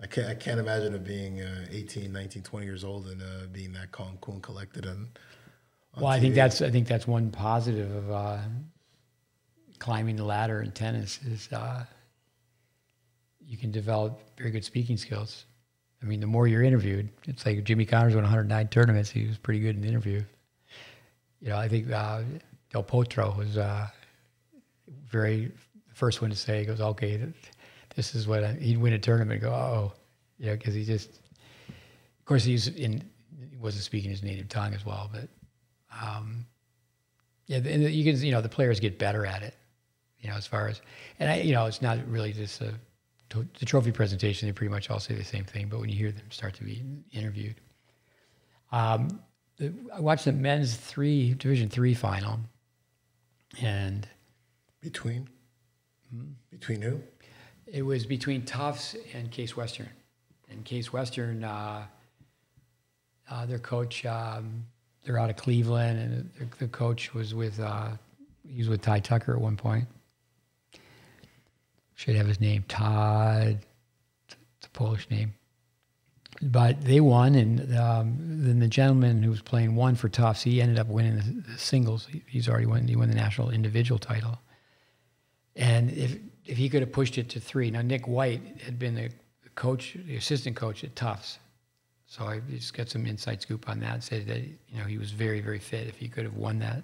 I can't imagine it being 18, 19, 20 years old and being that calm, cool, and collected. Well, I think that's one positive of climbing the ladder in tennis is you can develop very good speaking skills. I mean, the more you're interviewed, it's like Jimmy Connors won 109 tournaments. He was pretty good in the interview. You know, I think Del Potro was the first one to say, he goes, okay, this is what he'd win a tournament and go, oh, yeah, because he just, of course, he wasn't speaking his native tongue as well, but yeah, and you can, the players get better at it, as far as, and it's not really just the trophy presentation. They pretty much all say the same thing, but when you hear them start to be interviewed, I watched the men's Division III final, and between who? It was between Tufts and Case Western, and Case Western, their coach. They're out of Cleveland, and the coach was with he was with Ty Tucker at one point. Should have his name, Todd. It's a Polish name, but they won, and then the gentleman who was playing won for Tufts. He ended up winning the singles. He's already won. He won the national individual title, and if he could have pushed it to 3. Now Nick White had been the assistant coach at Tufts. So I just got some inside scoop on that. Said that he was very, very fit. If he could have won the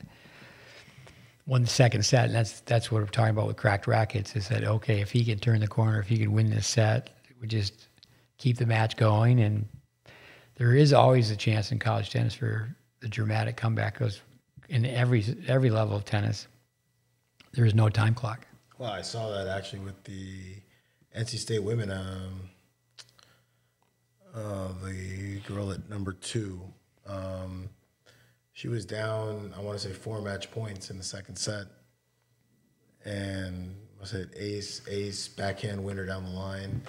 second set, and that's what we're talking about with cracked rackets. Is that okay? If he can turn the corner, if he can win this set, we just keep the match going. And there is always a chance in college tennis for the dramatic comeback. Because in every level of tennis, there is no time clock. Well, I saw that actually with the NC State women. The girl at number 2, she was down, I want to say 4 match points in the second set. And I said ace, backhand winner down the line.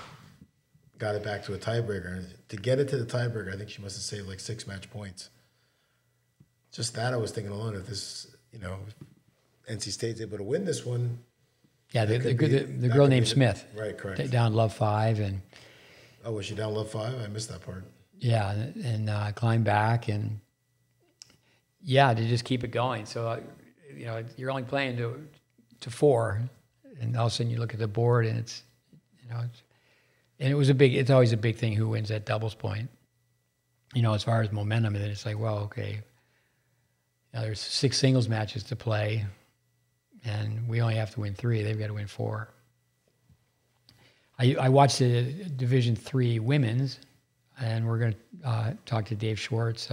Got it back to a tiebreaker. And to get it to the tiebreaker, I think she must have saved like 6 match points. Just that, I was thinking alone, if this, NC State's able to win this one. Yeah, the girl named Smith. Right, correct. Down love 5 and. Oh, was she down love 5? I missed that part. Yeah, and climb back and to just keep it going. So you're only playing to 4, and all of a sudden you look at the board and it's and it's always a big thing who wins that doubles point. As far as momentum, and then it's like, well, okay, there's 6 singles matches to play, and we only have to win 3. They've got to win 4. I watched the Division III women's, and we're going to talk to Dave Schwartz.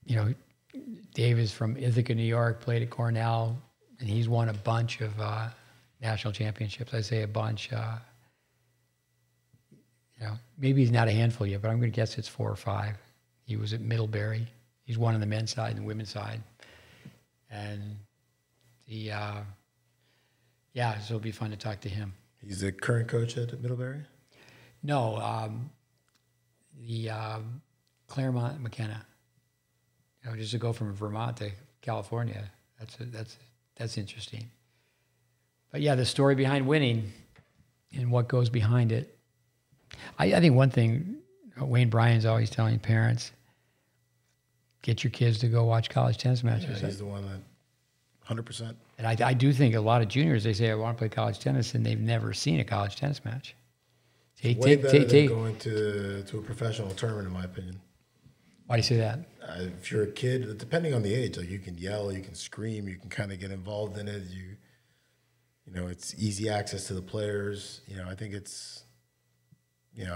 Dave is from Ithaca, New York, played at Cornell, and he's won a bunch of national championships. I say a bunch. Maybe he's not a handful yet, but I'm going to guess it's 4 or 5. He was at Middlebury. He's won on the men's side and the women's side. And so it'll be fun to talk to him. He's the current coach at Middlebury? No, the Claremont McKenna. Just to go from Vermont to California, that's interesting. But yeah, the story behind winning and what goes behind it. I think one thing Wayne Bryan's always telling parents: get your kids to go watch college tennis matches. Yeah, he's the one that. 100%. And I do think a lot of juniors, they say, I want to play college tennis, and they've never seen a college tennis match. Way better than going to a professional tournament, in my opinion. Why do you say that? If you're a kid, depending on the age, like you can yell, you can scream, you can kind of get involved in it. It's easy access to the players. I think it's,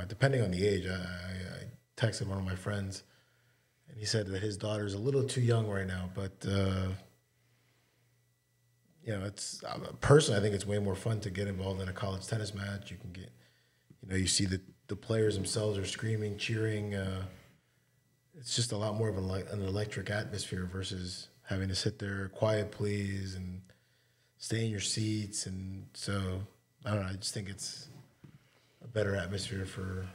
depending on the age. I texted one of my friends, and he said that his daughter's a little too young right now, but... it's personally, I think it's way more fun to get involved in a college tennis match. You can get, you see the players themselves are screaming, cheering. It's just a lot more of an electric atmosphere versus having to sit there, quiet please, and stay in your seats. And so, I don't know, I just think it's a better atmosphere for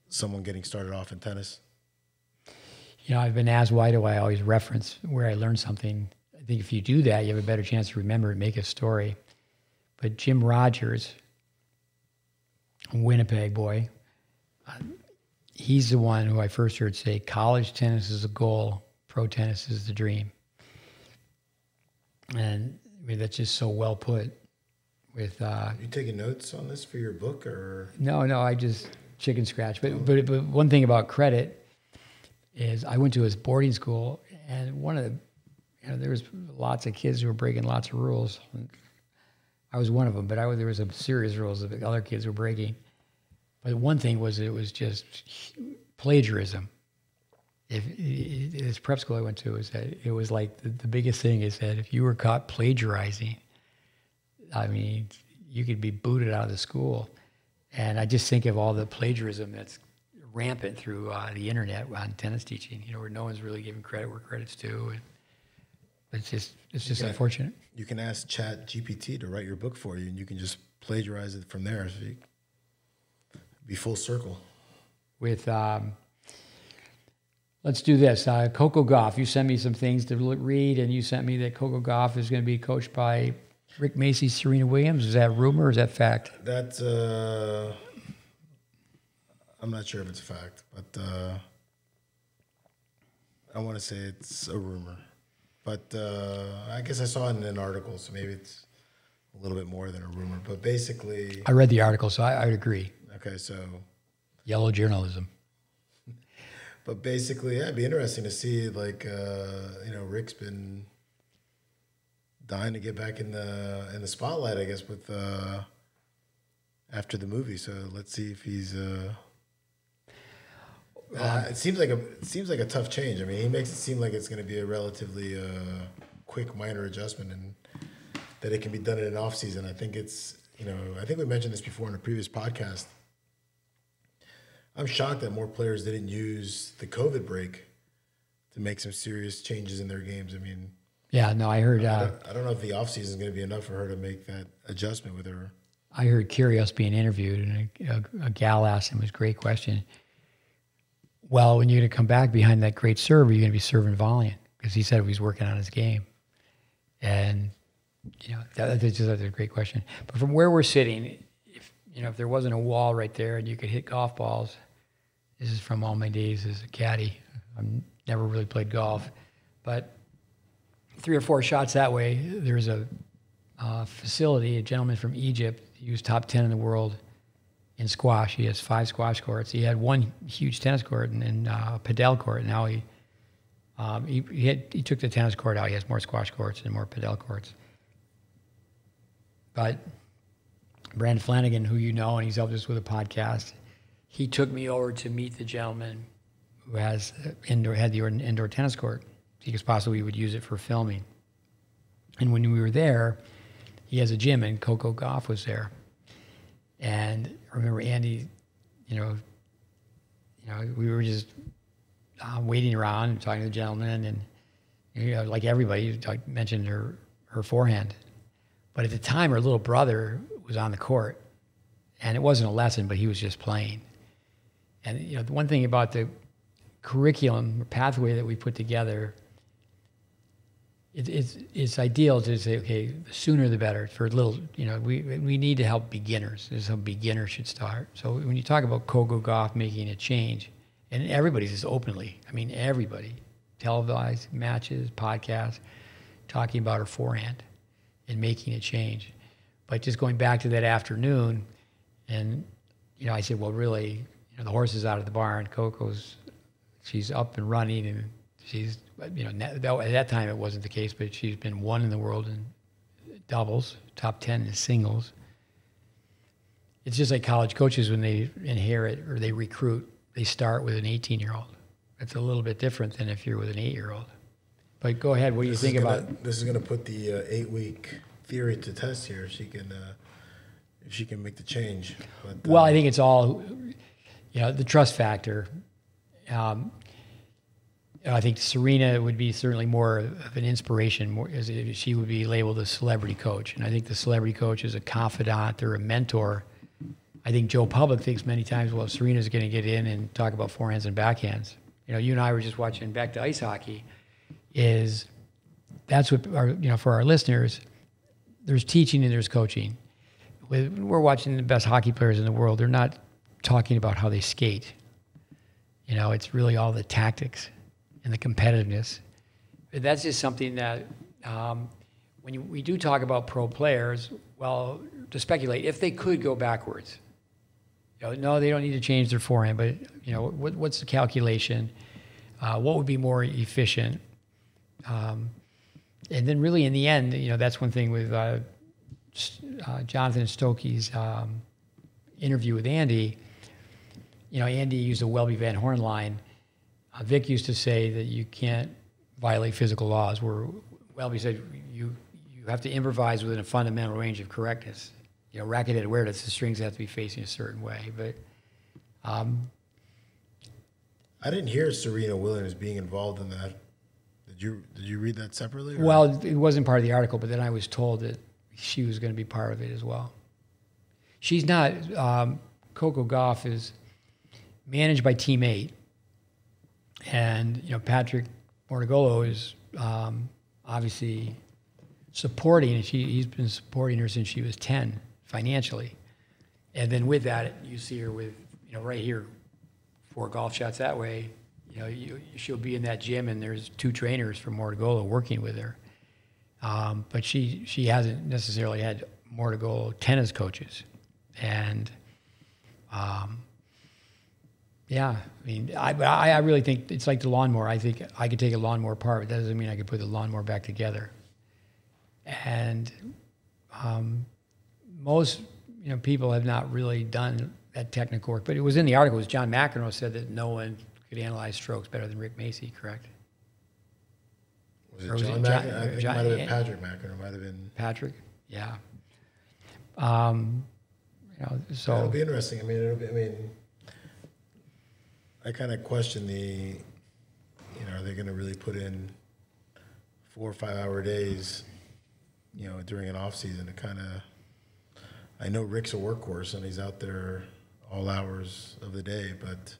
someone getting started off in tennis. I've been asked, why do I always reference where I learned something? I think if you do that, you have a better chance to remember and make a story. But Jim Rogers, a Winnipeg boy, he's the one who I first heard say, college tennis is a goal, pro tennis is the dream. And that's just so well put. with You taking notes on this for your book, or? no, I just chicken scratch. But one thing about credit is I went to his boarding school, and one of the, there was lots of kids who were breaking lots of rules. I was one of them, but there was some serious rules that the other kids were breaking. But one thing was it was just plagiarism. This prep school I went to, it was like the biggest thing is that if you were caught plagiarizing, I mean, you could be booted out of the school. And I just think of all the plagiarism that's rampant through the internet on tennis teaching, where no one's really giving credit where credit's due. And it's just unfortunate. You can ask Chat GPT to write your book for you, and you can just plagiarize it from there. So you be full circle. With let's do this. Coco Gauff, you sent me some things to read, and you sent me that Coco Gauff is going to be coached by Rick Macy, Serena Williams. Is that rumor or is that fact? That's I'm not sure if it's a fact, but I want to say it's a rumor. But I guess I saw it in an article, so maybe it's a little bit more than a rumor. But basically, I read the article, so I would agree. Okay, so yellow journalism. But basically, yeah, it'd be interesting to see. Like, Rick's been dying to get back in the spotlight, I guess, with after the movie. So let's see if he's. It seems like a tough change. I mean, he makes it seem like it's going to be a relatively quick, minor adjustment, and that it can be done in an off season. I think it's I think we mentioned this before in a previous podcast. I'm shocked that more players didn't use the COVID break to make some serious changes in their games. I mean, yeah, no, I heard. I don't know if the off season is going to be enough for her to make that adjustment with her. I heard Kyrgios being interviewed, and a gal asked him this great question. Well, when you're going to come back behind that great serve, you're going to be serving volleying, because he said he was working on his game. And, that's just a great question. But from where we're sitting, if there wasn't a wall right there and you could hit golf balls, this is from all my days as a caddy. I've never really played golf. But 3 or 4 shots that way, there's a facility, a gentleman from Egypt, he was top 10 in the world in squash. He has 5 squash courts. He had 1 huge tennis court and a padel court. Now he took the tennis court out. He has more squash courts and more padel courts. But Brandon Flanagan, who and he's helped us with a podcast, he took me over to meet the gentleman who had the indoor tennis court, because possibly we would use it for filming. And when we were there, he has a gym, and Coco Gauff was there. And I remember Andy, we were just waiting around and talking to the gentleman, and like everybody, mentioned her forehand. But at the time, her little brother was on the court, and it wasn't a lesson, but he was just playing. And the one thing about the curriculum or pathway that we put together, it's ideal to say, okay, the sooner the better. For little, we need to help beginners. This is how beginners should start. So when you talk about Coco Gauff making a change, and everybody's just openly, everybody, televised matches, podcasts, talking about her forehand and making a change. But just going back to that afternoon, and I said, well, really, the horse is out of the barn. She's up and running, and she's, at that time it wasn't the case, but she's been 1 in the world in doubles, top 10 in singles. It's just like college coaches when they inherit or they recruit, they start with an 18-year-old. It's a little bit different than if you're with an 8-year-old. But go ahead, what do you think about? This is going to put the 8-week theory to test here. If she can make the change. But, well, I think it's all, the trust factor. I think Serena would be certainly more of an inspiration, as she would be labeled a celebrity coach. And I think the celebrity coach is a confidant or a mentor. I think Joe Public thinks many times, well, if Serena's going to get in and talk about forehands and backhands. You and I were just watching back to ice hockey. That's what for our listeners, there's teaching and there's coaching. We're watching the best hockey players in the world. They're not talking about how they skate. It's really all the tactics and the competitiveness. That's just something that we do talk about pro players, well, to speculate, if they could go backwards, no, they don't need to change their forehand, but what's the calculation? What would be more efficient? And then really in the end, that's one thing with Jonathan Stokey's interview with Andy. Andy used a Welby Van Horn line. Vic used to say that you can't violate physical laws, where Welby said you have to improvise within a fundamental range of correctness. Racket-head awareness, the strings have to be facing a certain way. But I didn't hear Serena Williams being involved in that. Did you read that separately? Or? Well, it wasn't part of the article, but then I was told that she was going to be part of it as well. She's not. Coco Gauff is managed by Team 8, and Patrick Mortigolo is obviously supporting, and he's been supporting her since she was 10 financially. And then with that, you see her with right here, 4 golf shots that way. She'll be in that gym, and there's 2 trainers from Mortigolo working with her. But she hasn't necessarily had Mortigolo tennis coaches. And yeah, I really think it's like the lawnmower. I think I could take a lawnmower apart, but that doesn't mean I could put the lawnmower back together. And most people have not really done that technical work. But it was in the article. It was John McEnroe said that no one could analyze strokes better than Rick Macci, correct? Was it John McEnroe? I think it might have been Patrick McEnroe. Might have been Patrick. Yeah. So it'll be interesting. I kind of question are they going to really put in 4 or 5 hour days, during an off season to kind of. I know Rick's a workhorse and he's out there all hours of the day, but.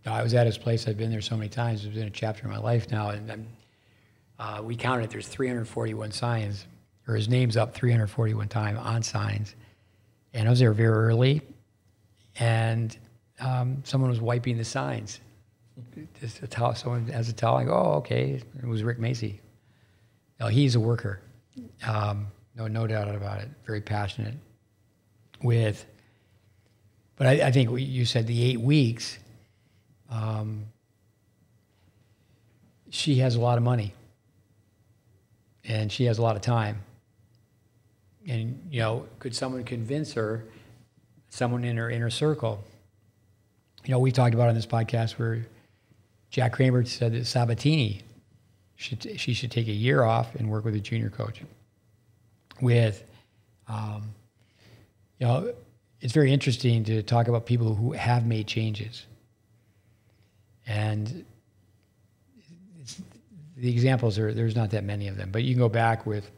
I was at his place. I've been there so many times. It's been a chapter in my life now, and we counted it. There's 341 signs, or his name's up 341 times on signs. And I was there very early, and someone was wiping the signs. Just a towel. Someone has a towel. I go, oh, okay. It was Rick Macci. He's a worker. No doubt about it. Very passionate. But I think you said the 8 weeks. She has a lot of money, and she has a lot of time. And could someone convince her, someone in her inner circle? We talked about on this podcast where Jack Kramer said that Sabatini she should take a year off and work with a junior coach. It's very interesting to talk about people who have made changes. And the examples there's not that many of them, but you can go back with,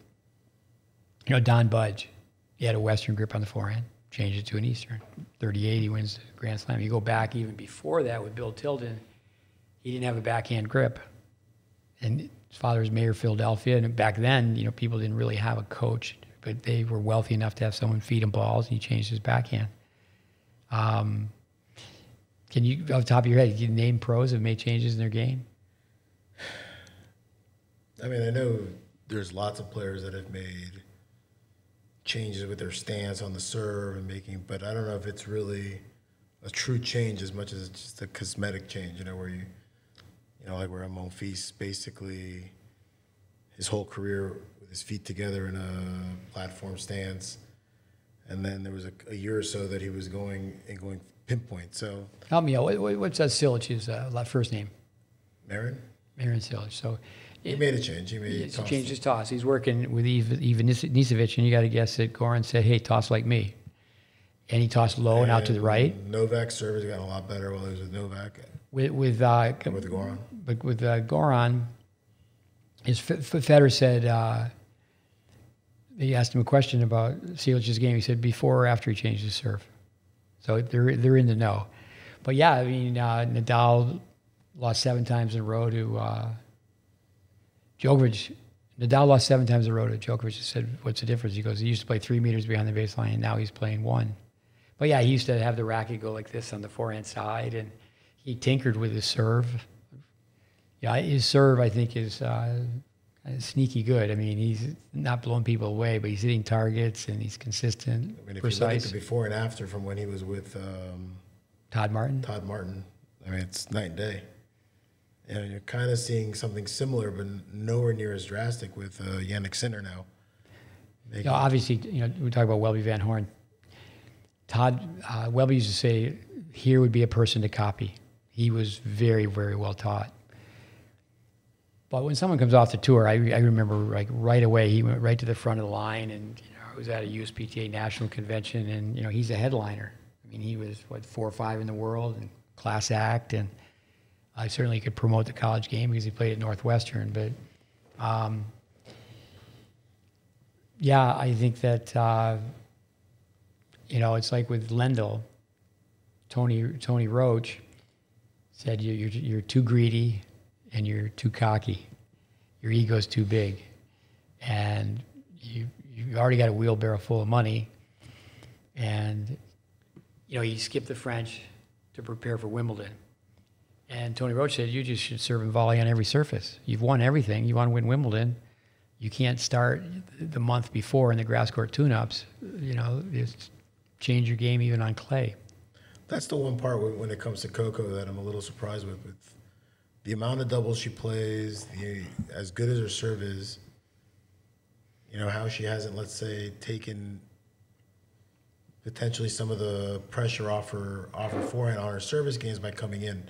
Don Budge. He had a Western grip on the forehand, changed it to an Eastern. 38, he wins the Grand Slam. You go back even before that with Bill Tilden, he didn't have a backhand grip. And his father was mayor of Philadelphia, and back then, people didn't really have a coach, but they were wealthy enough to have someone feed him balls, and he changed his backhand. Can you, off the top of your head, can you name pros that have made changes in their game? I know there's lots of players that have made changes with their stance on the serve and but I don't know if it's really a true change as much as it's just a cosmetic change, where like where Monfils basically his whole career with his feet together in a platform stance, and then there was a year or so that he was going pinpoint. So help me out. What's Silich's first name? Marin Silic. So he made a change. He changed his toss. He's working with Ivan Nisevich, and you got to guess that Goran said, "Hey, toss like me," and he tossed low and out to the right. Novak's service got a lot better while he was with Novak. With Goran, but with Goran, Federer said he asked him a question about Silic's game. He said before or after he changed his serve. So they're in the know. But yeah, Nadal lost 7 times in a row to Djokovic. Nadal lost 7 times in a row to Djokovic. He said, what's the difference? He goes, he used to play 3 meters behind the baseline, and now he's playing 1. But yeah, he used to have the racket go like this on the forehand side, and he tinkered with his serve. Yeah, his serve, I think, is sneaky good. I mean, he's not blowing people away, but he's hitting targets and he's consistent, I mean, if precise. you look at the before and after from when he was with Todd Martin. I mean, it's night and day. And you're kind of seeing something similar, but nowhere near as drastic with Yannick Sinner now. You know, obviously, we talk about Welby Van Horn. Todd, Welby used to say, here would be a person to copy. He was very, very well taught. But when someone comes off the tour, I remember like right away, he went right to the front of the line, and I was at a USPTA national convention, and he's a headliner. I mean, he was 4 or 5 in the world, and class act, and I certainly could promote the college game because he played at Northwestern. But yeah, I think that it's like with Lendl. Tony Roach said you're too greedy and you're too cocky. Your ego's too big, and you've already got a wheelbarrow full of money, and you skip the French to prepare for Wimbledon. And Tony Roach said, you just should serve and volley on every surface. You've won everything. You want to win Wimbledon. You can't start the month before in the grass court tune-ups. Just change your game even on clay. That's the one part when it comes to Coco that I'm a little surprised with the amount of doubles she plays, as good as her serve is, how she hasn't, let's say, taken potentially some of the pressure off her forehand on her service games by coming in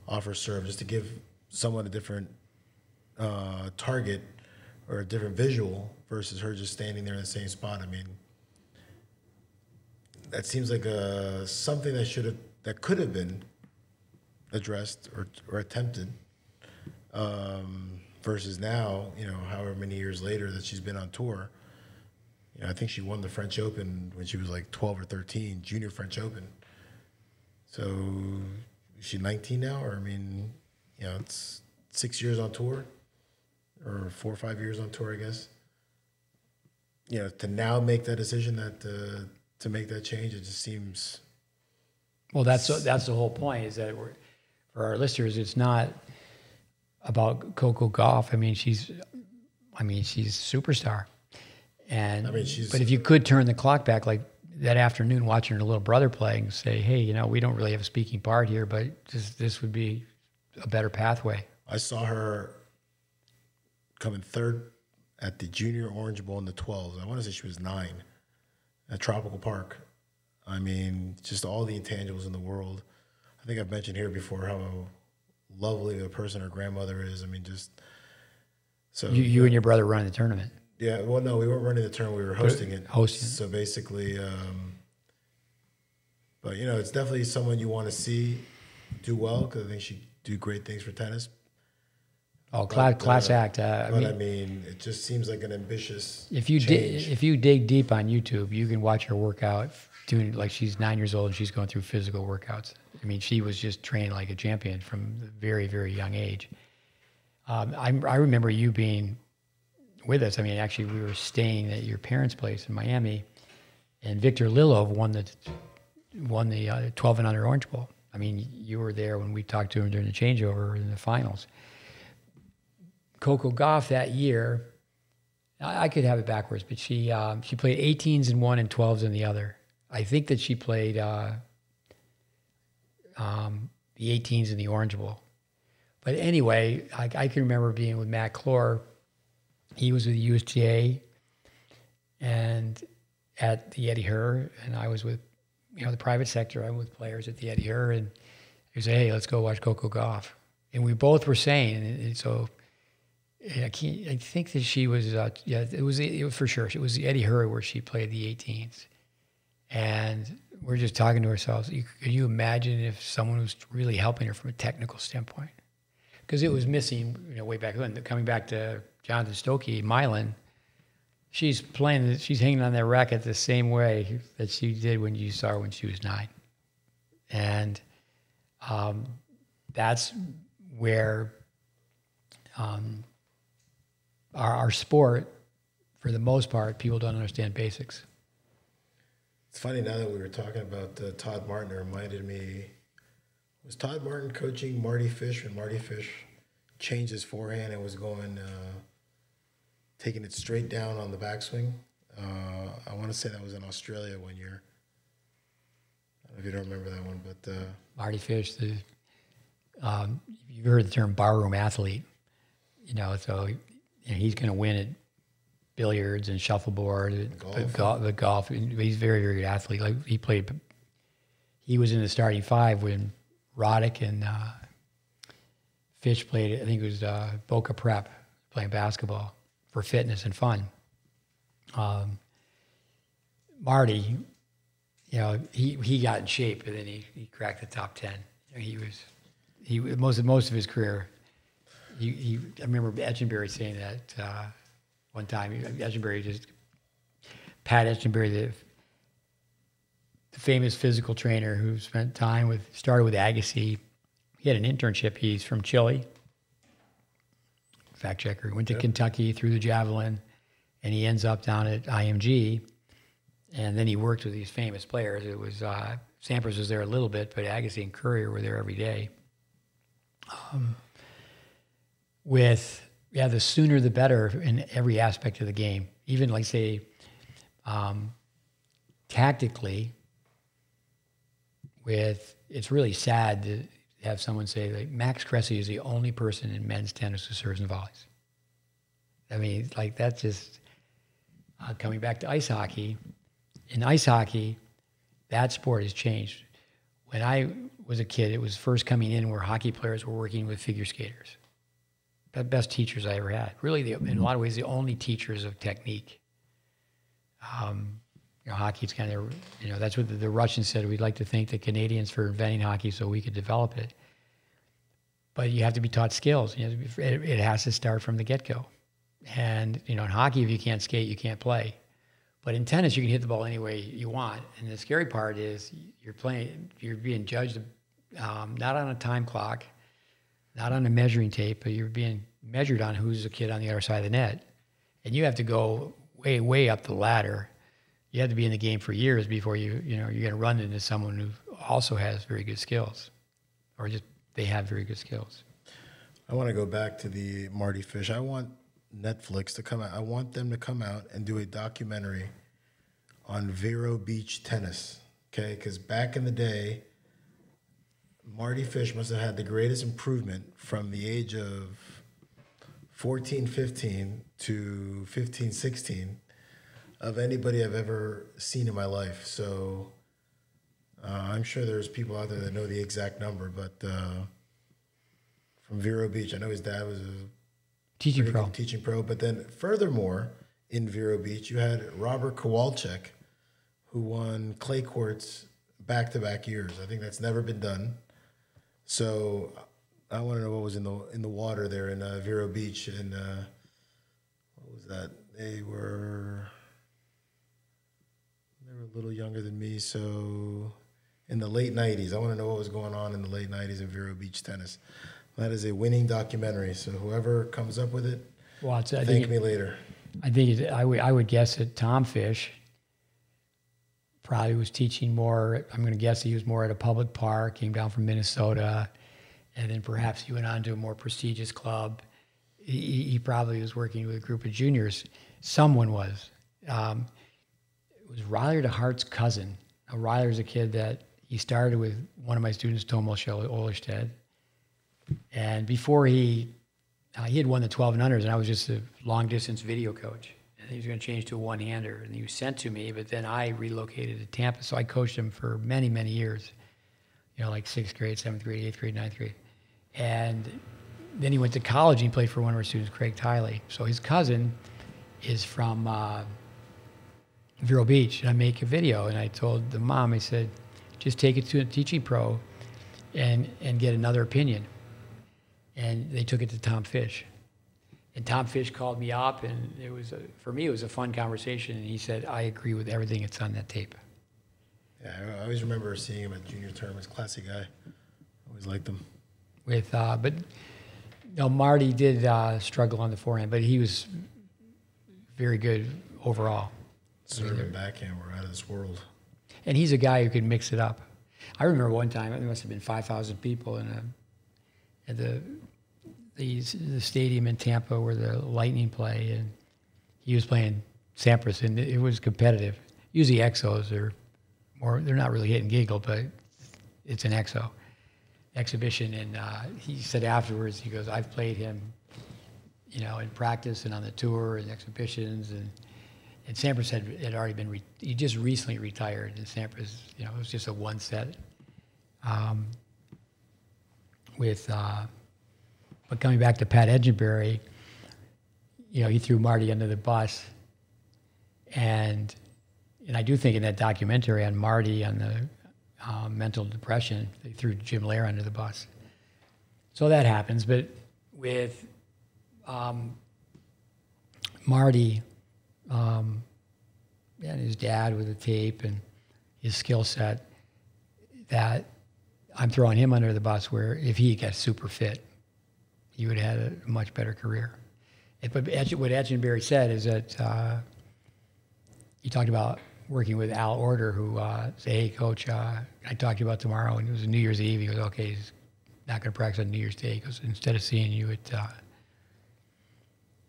off her serve, just to give someone a different target or a different visual versus her just standing there in the same spot. I mean, that seems like something that could have been addressed or attempted, versus now, however many years later that she's been on tour. I think she won the French Open when she was like 12 or 13, junior French Open. So is she 19 now? Or, I mean, it's 6 years on tour, or 4 or 5 years on tour, I guess. To now make that decision to make that change, it just seems. Well, that's the whole point, is that for our listeners, it's not about Coco Gauff. I mean, she's a superstar. And but if you could turn the clock back, like that afternoon watching her little brother play, and say, hey, we don't really have a speaking part here, but this would be a better pathway. I saw her coming third at the Junior Orange Bowl in the 12s. I want to say she was 9 at Tropical Park. I mean, just all the intangibles in the world. I think I've mentioned here before how lovely of a person her grandmother is. I mean, just so you and your brother run the tournament. Yeah, well, no, we weren't running the tournament. We were hosting it. Hosting. So basically, but it's definitely someone you want to see do well, because I think she do great things for tennis. Oh, class act. But I mean, it just seems like an ambitious. If you dig deep on YouTube, you can watch her workout. Doing like she's 9 years old and she's going through physical workouts. I mean, she was just trained like a champion from a very, very young age. I remember you being with us. I mean, actually, we were staying at your parents' place in Miami, and Victor Lilov won the 12 and under Orange Bowl. I mean, you were there when we talked to him during the changeover in the finals. Coco Gauff that year, I could have it backwards, but she played 18s in one and 12s in the other. I think that she played the 18s in the Orange Bowl. But anyway, I can remember being with Matt Clore. He was with the USGA and at the Eddie Herr, and I was with, the private sector. I'm with players at the Eddie Herr, and he said, hey, let's go watch Coco Gauff. And we both were saying, and so I think that she was, it was for sure. It was the Eddie Herr where she played the 18s. And we're just talking to ourselves. Could you imagine if someone was really helping her from a technical standpoint? Because it was missing, way back then. Coming back to Jonathan Stokey, Milan, she's hanging on that racket the same way that she did when you saw her when she was 9. And that's where our sport, for the most part, people don't understand basics. It's funny now that we were talking about Todd Martin. It reminded me, was Todd Martin coaching Marty Fish when Marty Fish changed his forehand and was going taking it straight down on the backswing. I want to say that was in Australia one year. I don't know if you don't remember that one, but Marty Fish, you've heard the term barroom athlete, so he's going to win at billiards and shuffleboard, the golf. He's a very, very good athlete. Like he was in the starting five when Roddick and Fish played. I think it was Boca Prep playing basketball for fitness and fun. Marty, he got in shape and then he cracked the top 10. He most of his career. I remember Etchenberry saying that one time. Pat Etchenberry, the famous physical trainer who started with Agassi. He had an internship. He's from Chile. Fact checker. He went to Kentucky, threw the javelin, and he ends up down at IMG. And then he worked with these famous players. It was Sampras was there a little bit, but Agassi and Courier were there every day. The sooner the better in every aspect of the game. Even like say, tactically, it's really sad to have someone say that Max Cressy is the only person in men's tennis who serves and volleys. I mean, like that's just coming back to ice hockey. In ice hockey, that sport has changed. When I was a kid, it was first coming in where hockey players were working with figure skaters. The best teachers I ever had. Really, in a lot of ways, the only teachers of technique. Hockey's kind of, that's what the Russians said. We'd like to thank the Canadians for inventing hockey so we could develop it. But you have to be taught skills. It has to start from the get-go. And, in hockey, if you can't skate, you can't play. But in tennis, you can hit the ball any way you want. And the scary part is you're being judged not on a time clock, not on a measuring tape, but you're being measured on who's the kid on the other side of the net. And you have to go way, way up the ladder. You have to be in the game for years before you're going to run into someone who also has very good skills, or just they have very good skills. I want to go back to the Marty Fish. I want Netflix to come out. I want them to come out and do a documentary on Vero Beach tennis, okay? Because back in the day, Marty Fish must have had the greatest improvement from the age of 14, 15 to 15, 16 of anybody I've ever seen in my life. So I'm sure there's people out there that know the exact number, but from Vero Beach, I know his dad was a teaching pro. But then furthermore, in Vero Beach, you had Robert Kowalczyk, who won clay courts back-to-back years. I think that's never been done. So I want to know what was in the water there in Vero Beach, and what was that? They were a little younger than me, so in the late 90s. I want to know what was going on in the late 90s in Vero Beach tennis. That is a winning documentary, so whoever comes up with it, thank me later. I would guess that Tom Fish probably was teaching more. I'm going to guess he was more at a public park, came down from Minnesota, and then perhaps he went on to a more prestigious club. He probably was working with a group of juniors. Someone was. It was Ryler DeHart's cousin. Now, Ryler's a kid that he started with one of my students, Tomo Ollerstedt. And before he had won the 12 and unders, and I was just a long-distance video coach. And he was going to change to a one-hander, and he was sent to me, but then I relocated to Tampa, so I coached him for many, many years, like 6th grade, 7th grade, 8th grade, 9th grade. And then he went to college, and he played for one of our students, Craig Tiley. So his cousin is from Vero Beach, and I make a video, and I told the mom, I said, just take it to a teaching pro and get another opinion. And they took it to Tom Fish. And Tom Fish called me up, and for me, it was a fun conversation. And he said, I agree with everything that's on that tape. Yeah, I always remember seeing him at junior tournaments. Classy guy. Always liked him. Marty did struggle on the forehand, but he was very good overall. Serve and backhand were out of this world. And he's a guy who could mix it up. I remember one time, there must have been 5,000 people at the stadium in Tampa where the Lightning play, and he was playing Sampras, and it was competitive. Usually exos are more, they're not really hit and giggle, but it's an exhibition. And he said afterwards, he goes, I've played him, you know, in practice and on the tour and exhibitions. And Sampras had already been, he just recently retired. And Sampras, you know, it was just a one set. But coming back to Pat Edgenberry, you know, he threw Marty under the bus. And I do think in that documentary on Marty, on the mental depression, they threw Jim Lair under the bus. So that happens. But with Marty and his dad with the tape and his skill set, that I'm throwing him under the bus, where if he got super fit, he would have had a much better career. But what Edgenberry said is that he talked about working with Al Order, who said, hey, Coach, I talked to you about tomorrow, and it was New Year's Eve. He goes, okay, he's not going to practice on New Year's Day. He goes, instead of seeing you at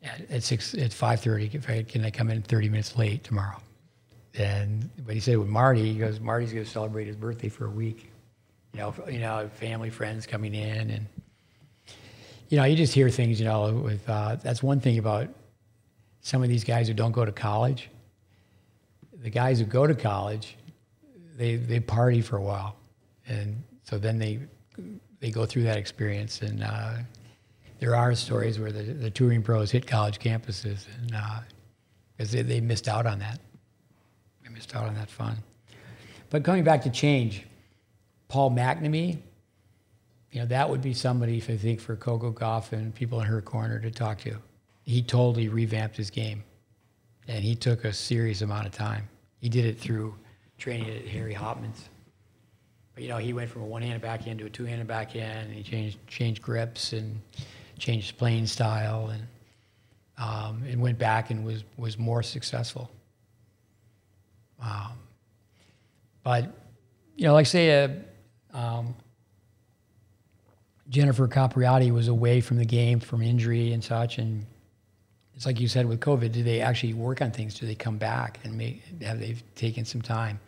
5:30, can I come in 30 minutes late tomorrow? But he said with Marty, he goes, Marty's going to celebrate his birthday for a week. You know, family, friends coming in, and you know, you just hear things. You know, with that's one thing about some of these guys who don't go to college. The guys who go to college, they party for a while, and so then they go through that experience. And there are stories where the touring pros hit college campuses, and because they missed out on that. They missed out on that fun. But coming back to change, Paul McNamee, you know, that would be somebody, if I think, for Coco Gauff and people in her corner to talk to. He totally revamped his game, and he took a serious amount of time. He did it through training at Harry Hopman's. But, you know, he went from a one-handed backhand to a two-handed backhand, and he changed grips and changed playing style, and went back and was more successful. But, you know, like say Jennifer Capriati was away from the game from injury and such, and it's like you said with COVID, do they actually work on things? Do they come back and have they taken some time?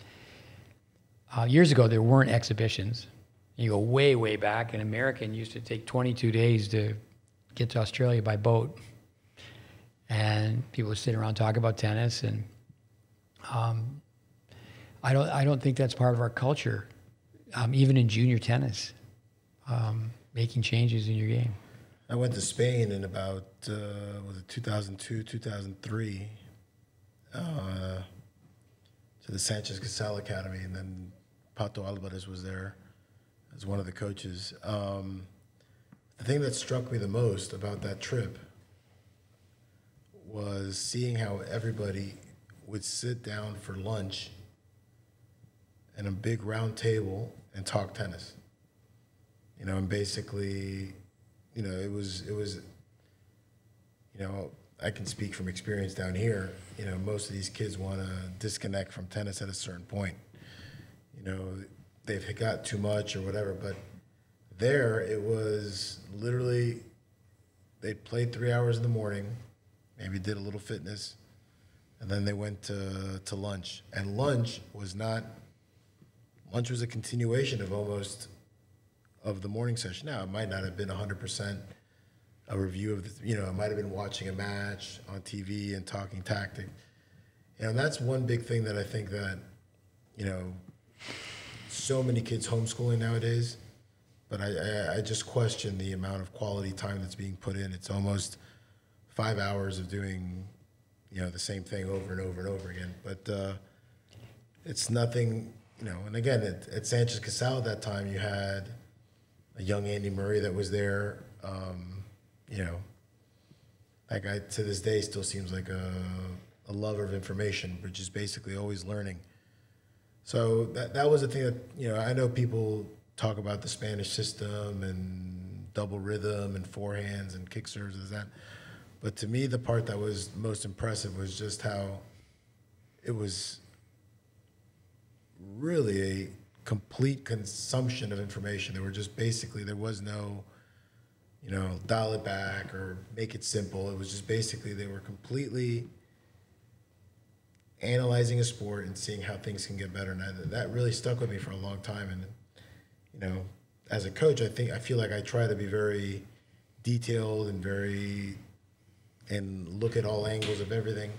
Years ago, there weren't exhibitions. You go way, way back, and American used to take 22 days to get to Australia by boat. And people would sit around talk about tennis, and I don't think that's part of our culture, even in junior tennis, making changes in your game. I went to Spain in about, was it 2002, 2003, to the Sanchez Casal Academy, and then Pato Alvarez was there as one of the coaches. The thing that struck me the most about that trip was seeing how everybody would sit down for lunch in a big round table and talk tennis. You know, and basically, you know, it was, you know, I can speak from experience down here. You know, most of these kids want to disconnect from tennis at a certain point. You know, they've got too much or whatever, but there it was literally, they played 3 hours in the morning, maybe did a little fitness, and then they went to lunch. And lunch was a continuation of almost of the morning session. Now, it might not have been 100% a review of the, you know, it might have been watching a match on TV and talking tactic. You know, and that's one big thing that I think that, you know, so many kids homeschooling nowadays, but I just question the amount of quality time that's being put in. It's almost 5 hours of doing, you know, the same thing over and over and over again. But it's nothing, you know, and again, at Sanchez Casal at that time, you had a young Andy Murray that was there. You know, that guy to this day still seems like a lover of information, but just basically always learning. So that was the thing that, you know, I know people talk about the Spanish system and double rhythm and forehands and kick serves and that. But to me, the part that was most impressive was just how it was really a complete consumption of information. There were just basically, there was no, you know, dial it back or make it simple. It was just basically they were completely analyzing a sport and seeing how things can get better. And that really stuck with me for a long time. And, you know, as a coach, I feel like I try to be very detailed and look at all angles of everything.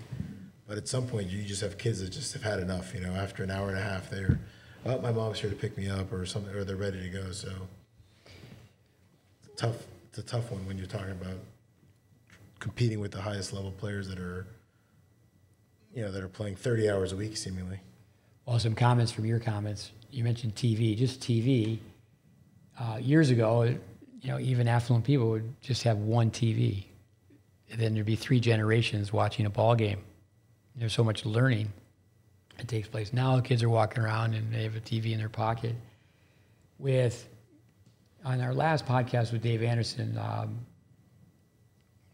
But at some point, you just have kids that just have had enough. You know, after an hour and a half, my mom's here to pick me up or something, or they're ready to go. So it's a tough one when you're talking about competing with the highest level players that are playing 30 hours a week seemingly. Well, some comments from your comments. You mentioned TV, just TV. Years ago, you know, even affluent people would just have one TV. And then there'd be 3 generations watching a ball game. There's so much learning that takes place. Now the kids are walking around and they have a TV in their pocket. On our last podcast with Dave Anderson,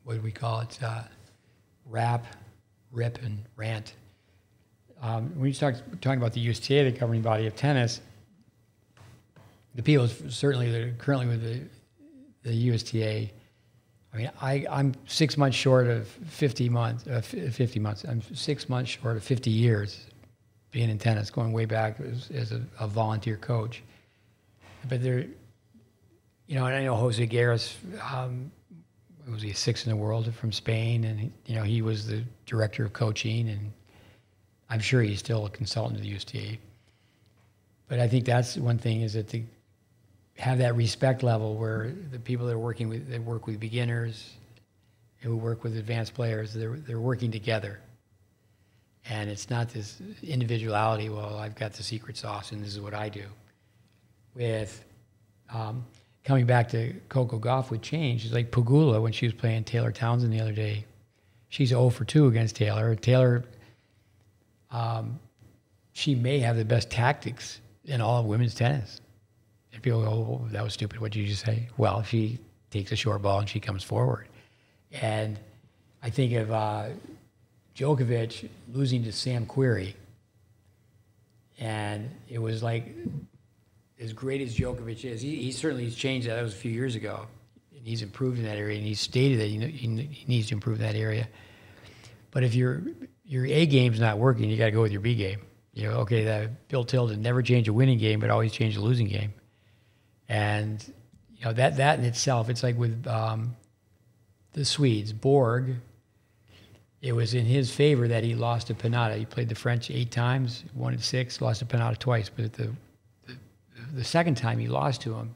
what do we call it? Rap, Rip, and Rant. When you start talking about the USTA, the governing body of tennis, the people certainly that are currently with the USTA, I mean, I'm 6 months short of 50 months. I'm 6 months short of 50 years being in tennis, going way back as a volunteer coach. But there, you know, and I know Jose Garris, was he 6th in the world from Spain, and he was the director of coaching, and I'm sure he's still a consultant to the USTA. But I think that's one thing, is that to have that respect level where the people that work with beginners, who work with advanced players, they're working together. And it's not this individuality, well, I've got the secret sauce and this is what I do. With coming back to Coco Gauff with change, it's like Pegula when she was playing Taylor Townsend the other day. She's 0 for 2 against Taylor. Taylor, she may have the best tactics in all of women's tennis. And people go, oh, that was stupid. What did you just say? Well, she takes a short ball and she comes forward. And I think of Djokovic losing to Sam Querrey. And it was like, as great as Djokovic is, he certainly has changed that. That was a few years ago. And he's improved in that area, and he's stated that he needs to improve in that area. But if your A game's not working, you got to go with your B game. You know, okay, that Bill Tilden never changed a winning game, but always changed a losing game. And you know that in itself, it's like with the Swedes, Borg. It was in his favor that he lost to Panatta. He played the French 8 times, won at 6, lost to Panatta twice. But the second time he lost to him,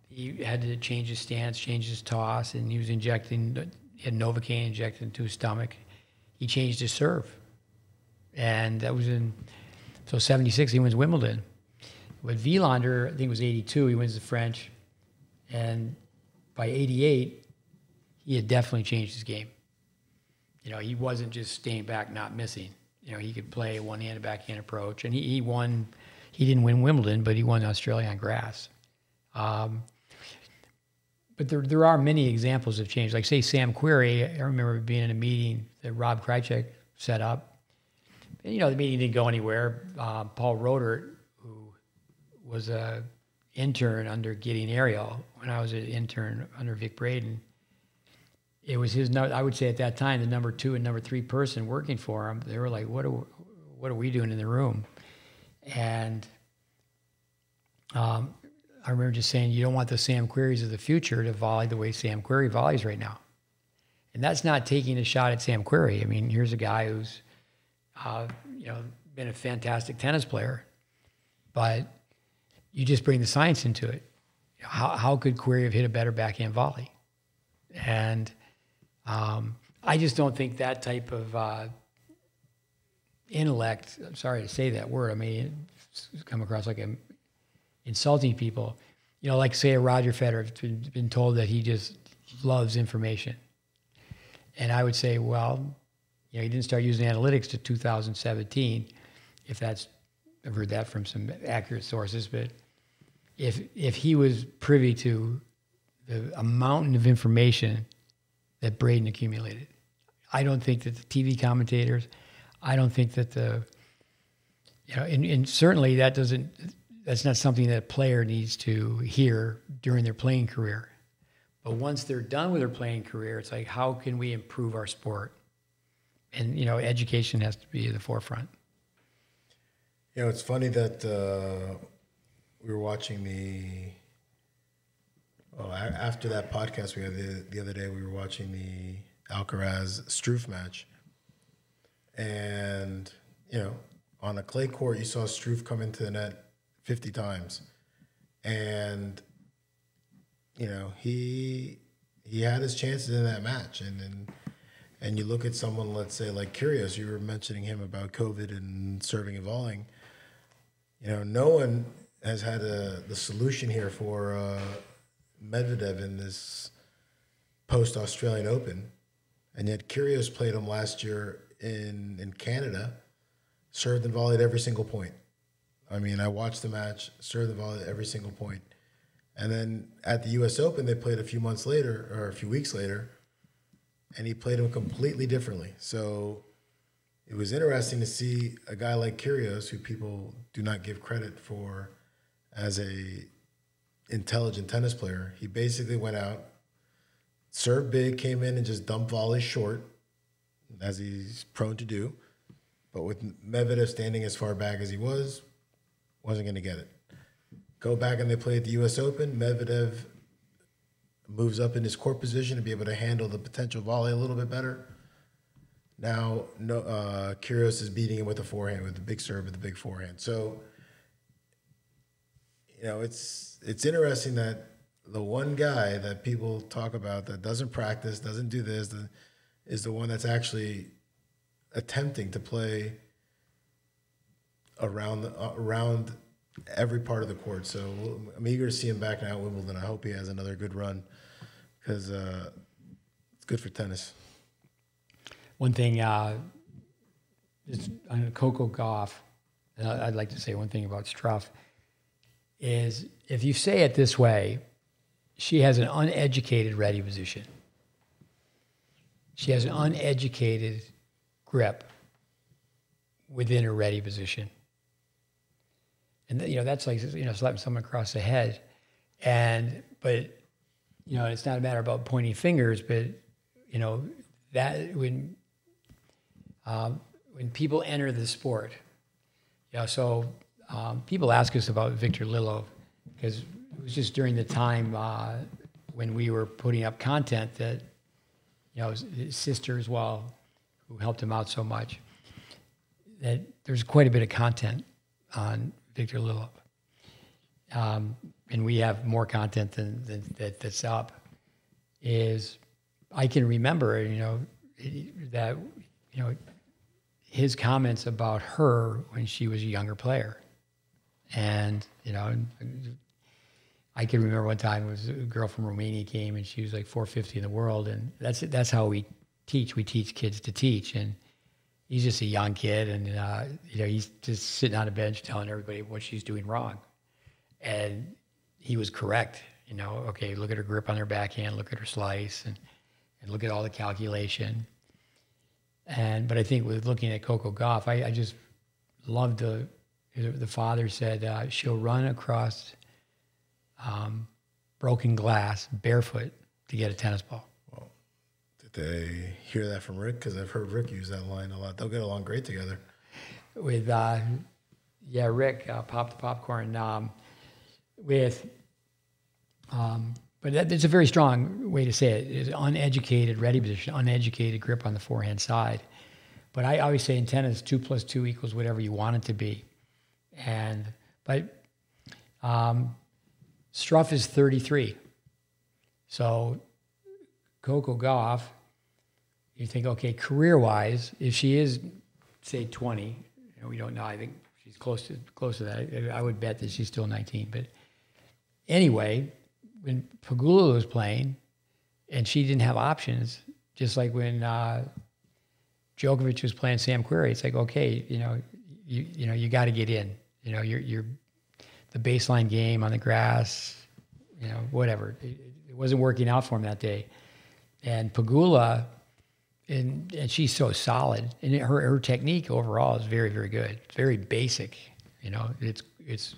he had to change his stance, change his toss, and he was he had Novocaine injected into his stomach. He changed his serve. And that was so 76, he wins Wimbledon. With Wielander, I think it was 82, he wins the French. And by 88, he had definitely changed his game. You know, he wasn't just staying back, not missing. You know, he could play one-handed backhand approach. And he won, he didn't win Wimbledon, but he won Australia on grass. But there are many examples of change. Like, say, Sam Querrey, I remember being in a meeting that Rob Krychek set up. And, you know, the meeting didn't go anywhere. Paul Rodert, who was an intern under Gideon Ariel, when I was an intern under Vic Braden, it was his, I would say at that time, the number 2 and number 3 person working for him. They were like, what are we doing in the room? And I remember just saying, you don't want the Sam Querreys of the future to volley the way Sam Querrey volleys right now. And that's not taking a shot at Sam Querrey. I mean, here's a guy who's, been a fantastic tennis player, but you just bring the science into it. How could Querrey have hit a better backhand volley? And I just don't think that type of intellect, I'm sorry to say that word, I mean, it's come across like I'm insulting people. You know, like, say, a Roger Federer has been told that he just loves information. And I would say, well, you know, he didn't start using analytics to 2017, if that's, I've heard that from some accurate sources, but if he was privy to a mountain of information that Braden accumulated, I don't think that the TV commentators, I don't think that and certainly that's not something that a player needs to hear during their playing career. But once they're done with their playing career, it's like, how can we improve our sport? And, education has to be at the forefront. It's funny that we were watching after that podcast we had the other day, we were watching the Alcaraz-Struff match. And, on a clay court, you saw Struff come into the net 50 times. And, he had his chances in that match. And you look at someone, let's say, like Kyrgios, you were mentioning him about COVID and serving and volleying. No one has had the solution here for Medvedev in this post-Australian Open. And yet Kyrgios played him last year in Canada, served and volleyed every single point. I mean, I watched the match, served and volleyed every single point. And then at the U.S. Open, they played a few weeks later, and he played him completely differently. So it was interesting to see a guy like Kyrgios, who people do not give credit for as a intelligent tennis player. He basically went out, served big, came in and just dumped volleys short, as he's prone to do. But with Medvedev standing as far back as he wasn't going to get it. Go back and they play at the U.S. Open. Medvedev moves up in his court position to be able to handle the potential volley a little bit better. Now, Kyrgios is beating him with a forehand, with the big serve, with the big forehand. So, it's interesting that the one guy that people talk about that doesn't practice, doesn't do this, is the one that's actually attempting to play around every part of the court. So I'm eager to see him back now at Wimbledon. I hope he has another good run because it's good for tennis. One thing, just on Coco Gauff, and I'd like to say one thing about Struff, is if you say it this way, she has an uneducated ready position. She has an uneducated grip within her ready position. And that's like, slapping someone across the head. But it's not a matter about pointing fingers, but, that when people enter the sport, people ask us about Victor Lillo, because it was just during the time when we were putting up content that, his sister as well, who helped him out so much, that there's quite a bit of content on Victor Lillo. And we have more content than that's up. I can remember, that, his comments about her when she was a younger player. And, I can remember one time it was a girl from Romania came and she was like 450 in the world. And that's how we teach. We teach kids to teach. And he's just a young kid, and he's just sitting on a bench telling everybody what she's doing wrong. And he was correct. Okay, look at her grip on her backhand, look at her slice, and look at all the calculation. But I think with looking at Coco Gauff, I just loved the father said she'll run across broken glass barefoot to get a tennis ball. Did they hear that from Rick? Because I've heard Rick use that line a lot. They'll get along great together. With, Rick, Pop the Popcorn, but it's a very strong way to say it. It's uneducated ready position, uneducated grip on the forehand side. But I always say in tennis, 2 + 2 = whatever you want it to be. But Struff is 33. So Coco Gauff, you think, okay, career-wise, if she is, say, 20, we don't know. I think she's close to that. I would bet that she's still 19. But anyway, when Pegula was playing, and she didn't have options, just like when Djokovic was playing Sam Querrey, it's like, okay, you got to get in. You're the baseline game on the grass, whatever. It wasn't working out for him that day. And Pegula, and she's so solid, and her technique overall is very, very good. It's very basic. It's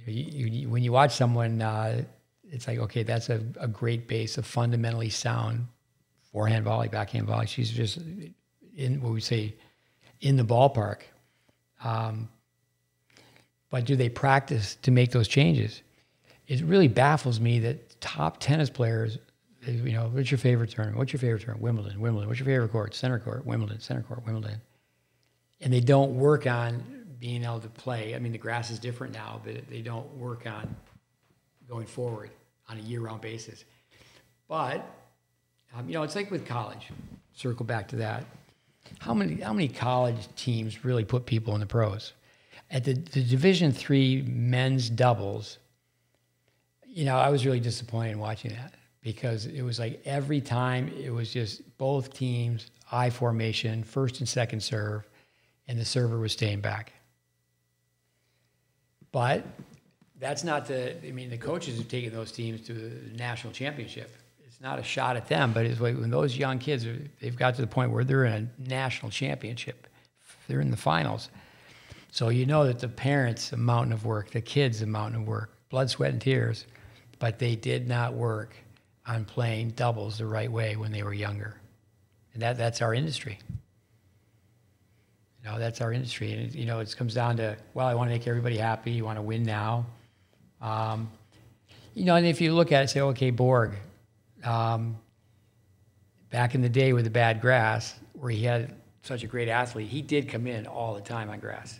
when you watch someone, it's like, okay, that's a great base, a fundamentally sound forehand volley, backhand volley. She's just, in what we say in the ballpark. But do they practice to make those changes? It really baffles me that top tennis players, what's your favorite tournament? What's your favorite tournament? Wimbledon, Wimbledon. What's your favorite court? Center court, Wimbledon, center court, Wimbledon. And they don't work on being able to play. I mean, the grass is different now, but they don't work on going forward on a year-round basis. But, it's like with college. Circle back to that. How many college teams really put people in the pros? At the Division III men's doubles, I was really disappointed in watching that because it was like every time it was just both teams, I formation, first and second serve, and the server was staying back. But that's not the coaches have taken those teams to the national championship. It's not a shot at them, but it's like when those young kids, they've got to the point where they're in a national championship. They're in the finals. So that the parents, a mountain of work, the kids, a mountain of work, blood, sweat, and tears, but they did not work on playing doubles the right way when they were younger. And that's our industry. That's our industry. And, it comes down to, I want to make everybody happy. You want to win now. And if you look at it, say, okay, Borg, back in the day with the bad grass, where he had such a great athlete, he did come in all the time on grass.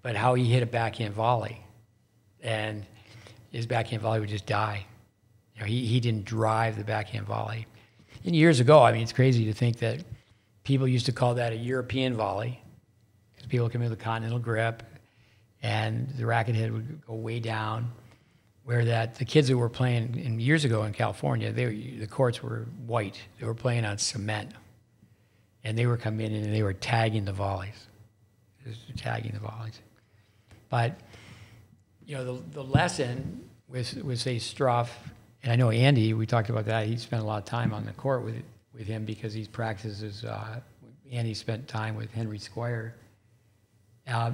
But how he hit a backhand volley, and his backhand volley would just die. He didn't drive the backhand volley. And years ago, it's crazy to think that people used to call that a European volley, because people come in with a continental grip, and the racket head would go way down. Where the kids that were playing years ago in California, the courts were white. They were playing on cement, and they were coming in and they were tagging the volleys, But the lesson with say Struff, and I know Andy, we talked about that. He spent a lot of time on the court with him because he practices. Andy spent time with Henry Squire.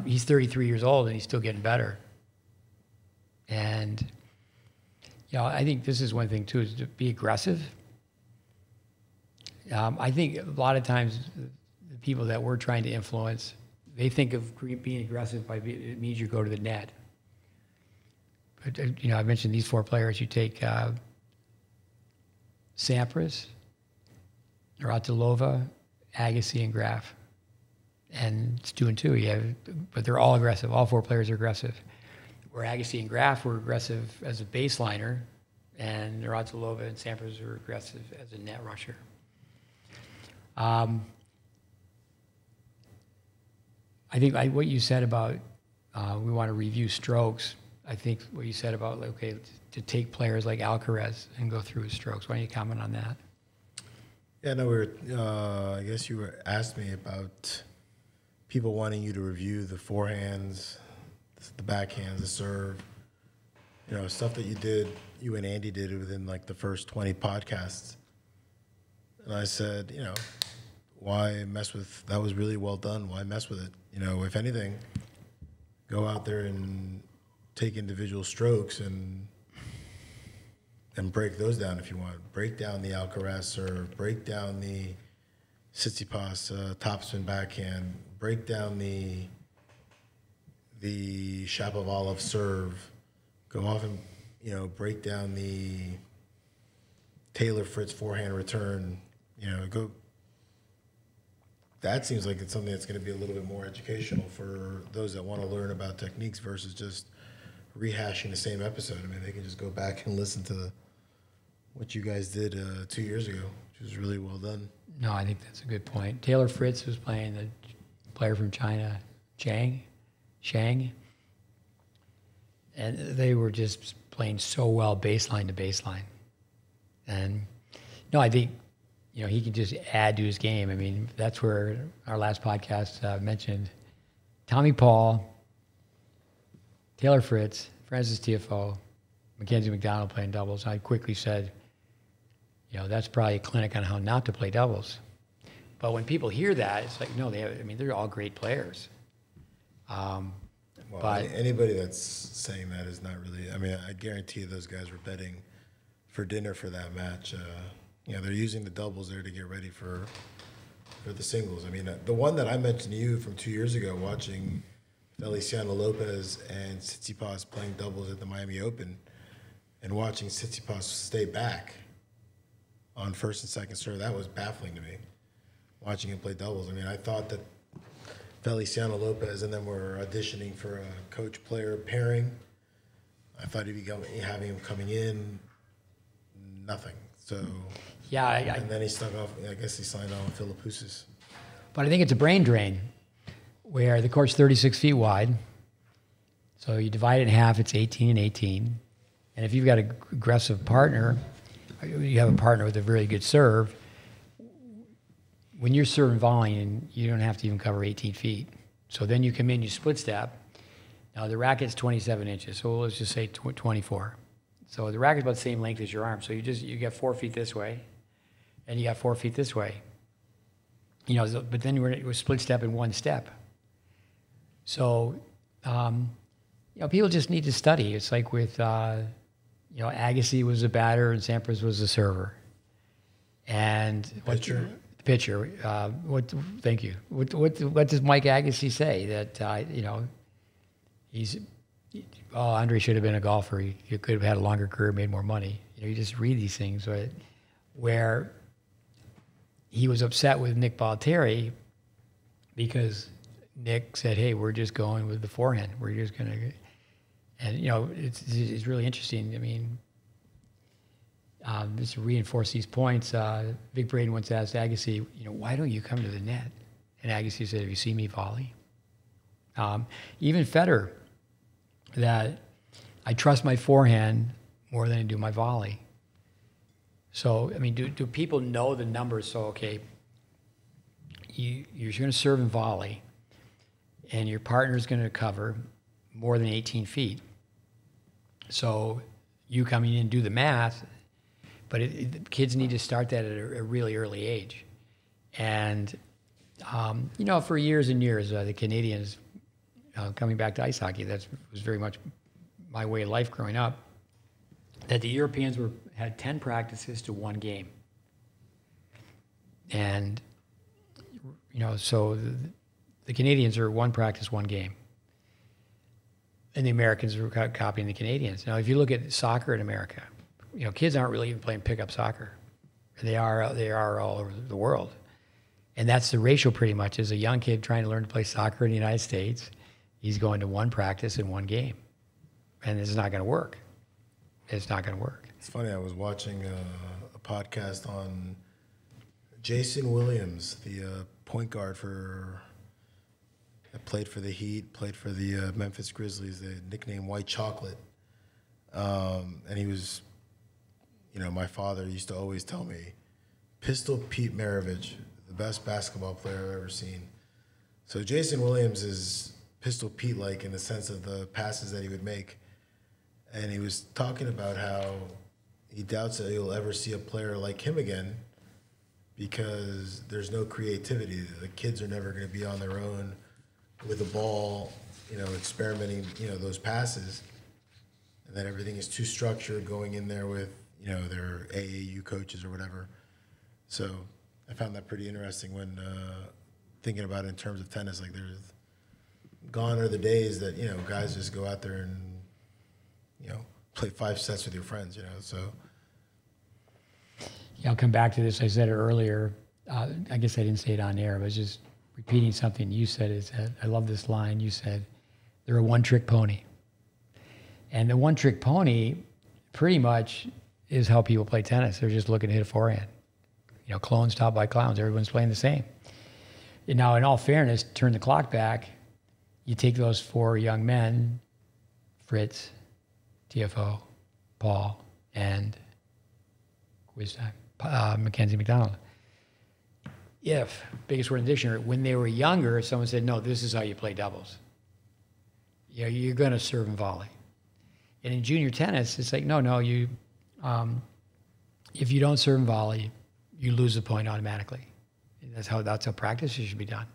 He's 33 years old and he's still getting better. And I think this is one thing too, is to be aggressive. I think a lot of times the people that we're trying to influence, they think of being aggressive it means you go to the net. But, I mentioned these four players. You take Sampras, Navratilova, Agassi, and Graf. And it's 2-2. But they're all aggressive. All four players are aggressive. Where Agassi and Graf were aggressive as a baseliner, and Navratilova and Sampras were aggressive as a net rusher. I think what you said about we want to review strokes. I think what you said about to take players like Alcaraz and go through his strokes. Why don't you comment on that? Yeah, no, I guess you asked me about people wanting you to review the forehands, the backhands, the serve. Stuff that you and Andy did within the first 20 podcasts. And I said, why mess with, that was really well done. Why mess with it? If anything, go out there and take individual strokes and break those down if you want. Break down the Alcaraz serve, break down the Tsitsipas topspin backhand, break down the Shapovalov serve, go off and, break down the Taylor Fritz forehand return, go. That seems like it's something that's going to be a little bit more educational for those that want to learn about techniques versus just rehashing the same episode. They can just go back and listen to what you guys did 2 years ago, which was really well done. No, I think that's a good point. Taylor Fritz was playing the player from China, Shang, and they were just playing so well baseline to baseline. And no, I think he can just add to his game. That's where our last podcast mentioned Tommy Paul, Taylor Fritz, Francis Tiafoe, Mackenzie McDonald playing doubles. I quickly said, that's probably a clinic on how not to play doubles. But when people hear that, it's like, no, they're all great players. But anybody that's saying that is not really. I guarantee you those guys were betting for dinner for that match. They're using the doubles there to get ready for for the singles. I mean, the one that I mentioned to you from 2 years ago, watching Feliciano Lopez and Tsitsipas playing doubles at the Miami Open, and watching Tsitsipas stay back on first and second serve, that was baffling to me. Watching him play doubles, I mean, I thought that Feliciano Lopez and them were auditioning for a coach-player pairing. I thought he'd be having him coming in, nothing. So yeah, and then he stuck off. I guess he signed on with Philippoussis. But I think it's a brain drain, where the court's 36 feet wide. So you divide it in half, it's 18 and 18. And if you've got an aggressive partner, you have a partner with a very good serve, when you're serving volleying, you don't have to even cover 18 feet. So then you come in, you split step. Now the racket's 27 inches, so let's just say 24. So the racket's about the same length as your arm. So you got 4 feet this way, and you got 4 feet this way. You know, but then we're split step in one step. So, you know, people just need to study. It's like with, you know, Agassi was a batter and Sampras was a server. And Pitcher. Pitcher. Thank you. What does Mike Agassi say? That you know, Andre should have been a golfer. He could have had a longer career, made more money. You know, you just read these things, right? Where he was upset with Nick Bollettieri because Nick said, "Hey, we're just going with the forehand. We're just going to," and you know, it's really interesting. I mean, just to reinforce these points, Vic Braden once asked Agassi, "You know, why don't you come to the net?" And Agassi said, "Have you seen me volley?" Even Federer, that I trust my forehand more than I do my volley. So, I mean, do people know the numbers? So, okay, you're going to serve and volley, and your partner's going to cover more than 18 feet. So you coming in and do the math, but kids need to start that at a really early age. And, you know, for years and years, the Canadians, coming back to ice hockey, that was very much my way of life growing up, that the Europeans had 10 practices to one game. And, you know, so the Canadians are one practice, one game. And the Americans were copying the Canadians. Now, if you look at soccer in America, you know, kids aren't really even playing pickup soccer. They are all over the world. And that's the ratio pretty much, is a young kid trying to learn to play soccer in the United States. He's going to one practice and one game. And it's not going to work. It's not going to work. It's funny, I was watching a podcast on Jason Williams, the point guard that played for the Heat, played for the Memphis Grizzlies, the nickname White Chocolate. And he was, you know, my father used to always tell me, Pistol Pete Maravich, the best basketball player I've ever seen. So Jason Williams is Pistol Pete-like in the sense of the passes that he would make. And he was talking about how he doubts that you'll ever see a player like him again because there's no creativity. The kids are never going to be on their own with a ball, you know, experimenting, you know, those passes. And that everything is too structured going in there with, you know, their AAU coaches or whatever. So I found that pretty interesting when thinking about it in terms of tennis. Like, there's gone are the days that, you know, guys just go out there and, you know, play 5 sets with your friends, you know, so. Yeah, I'll come back to this. I said it earlier. I guess I didn't say it on air, but just repeating something you said is that I love this line. You said, they're a one-trick pony. And the one-trick pony pretty much is how people play tennis. They're just looking to hit a forehand. You know, clones taught by clowns. Everyone's playing the same. And now, in all fairness, turn the clock back. You take those 4 young men, Fritz, TFO, Paul, and Mackenzie McDonald. Biggest word in the dictionary, when they were younger, someone said, no, this is how you play doubles. You know, you're going to serve and volley. And in junior tennis, it's like, no, you, if you don't serve and volley, you lose the point automatically. That's how practice should be done.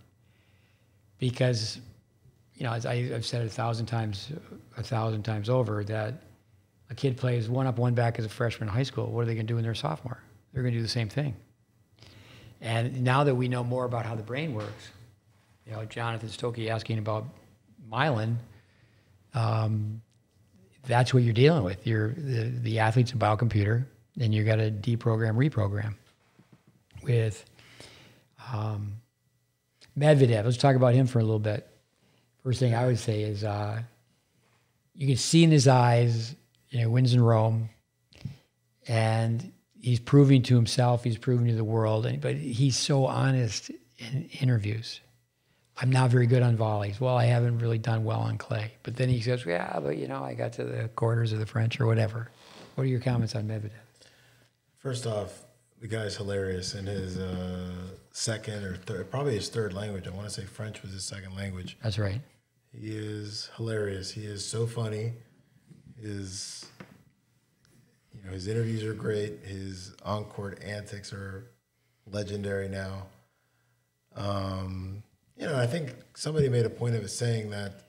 Because, you know, as I've said 1,000 times over, that a kid plays 1 up, 1 back as a freshman in high school. What are they going to do when they're a sophomore? They're going to do the same thing. And now that we know more about how the brain works, you know, Jonathan Stokey asking about myelin, that's what you're dealing with. The athlete's a biocomputer, and you got to deprogram, reprogram. With Medvedev, let's talk about him for a little bit. First thing I would say is you can see in his eyes, you know, wins in Rome, and he's proving to himself, he's proving to the world, but he's so honest in interviews. I'm not very good on volleys. Well, I haven't really done well on clay. But then he says, yeah, but, you know, I got to the quarters of the French or whatever. What are your comments on Medvedev? First off, the guy's hilarious in his second or third, probably his third language. I want to say French was his second language. That's right. He is hilarious. He is so funny. His interviews are great. His on-court antics are legendary now. You know, I think somebody made a point of it saying that,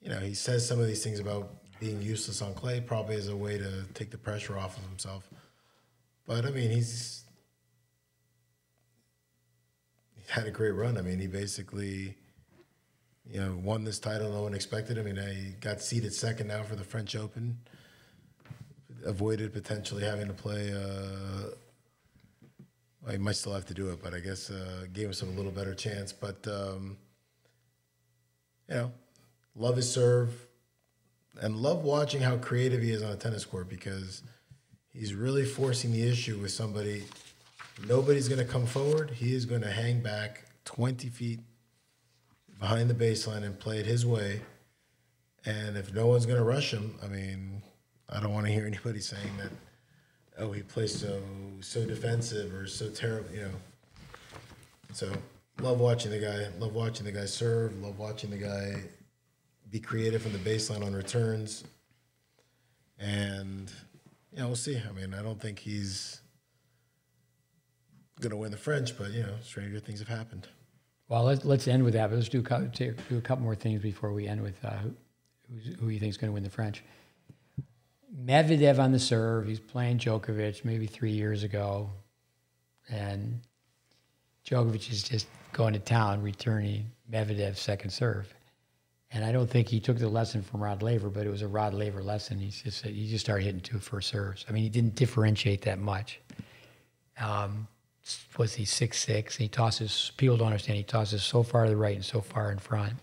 you know, he says some of these things about being useless on clay probably as a way to take the pressure off of himself. But, I mean, he's had a great run. I mean, he basically, you know, won this title. No one expected him. I mean, he got seeded second now for the French Open. Avoided potentially having to play. Well, he might still have to do it, but I guess gave himself a little better chance. But, you know, love his serve and love watching how creative he is on a tennis court because he's really forcing the issue with somebody. Nobody's going to come forward. He is going to hang back 20 feet behind the baseline and play it his way. And if no one's going to rush him, I mean, I don't want to hear anybody saying that, oh, he plays so defensive or so terrible, you know. So love watching the guy. Love watching the guy serve. Love watching the guy be creative from the baseline on returns. And, you know, we'll see. I mean, I don't think he's going to win the French, but, you know, stranger things have happened. Well, let's end with that. But let's do a couple more things before we end with who you think is going to win the French. Medvedev on the serve. He's playing Djokovic maybe 3 years ago. And Djokovic is just going to town, returning Medvedev's second serve. And I don't think he took the lesson from Rod Laver, but it was a Rod Laver lesson. He just started hitting 2 first serves. I mean, he didn't differentiate that much. Was he 6'6"? He tosses, people don't understand, he tosses so far to the right and so far in front.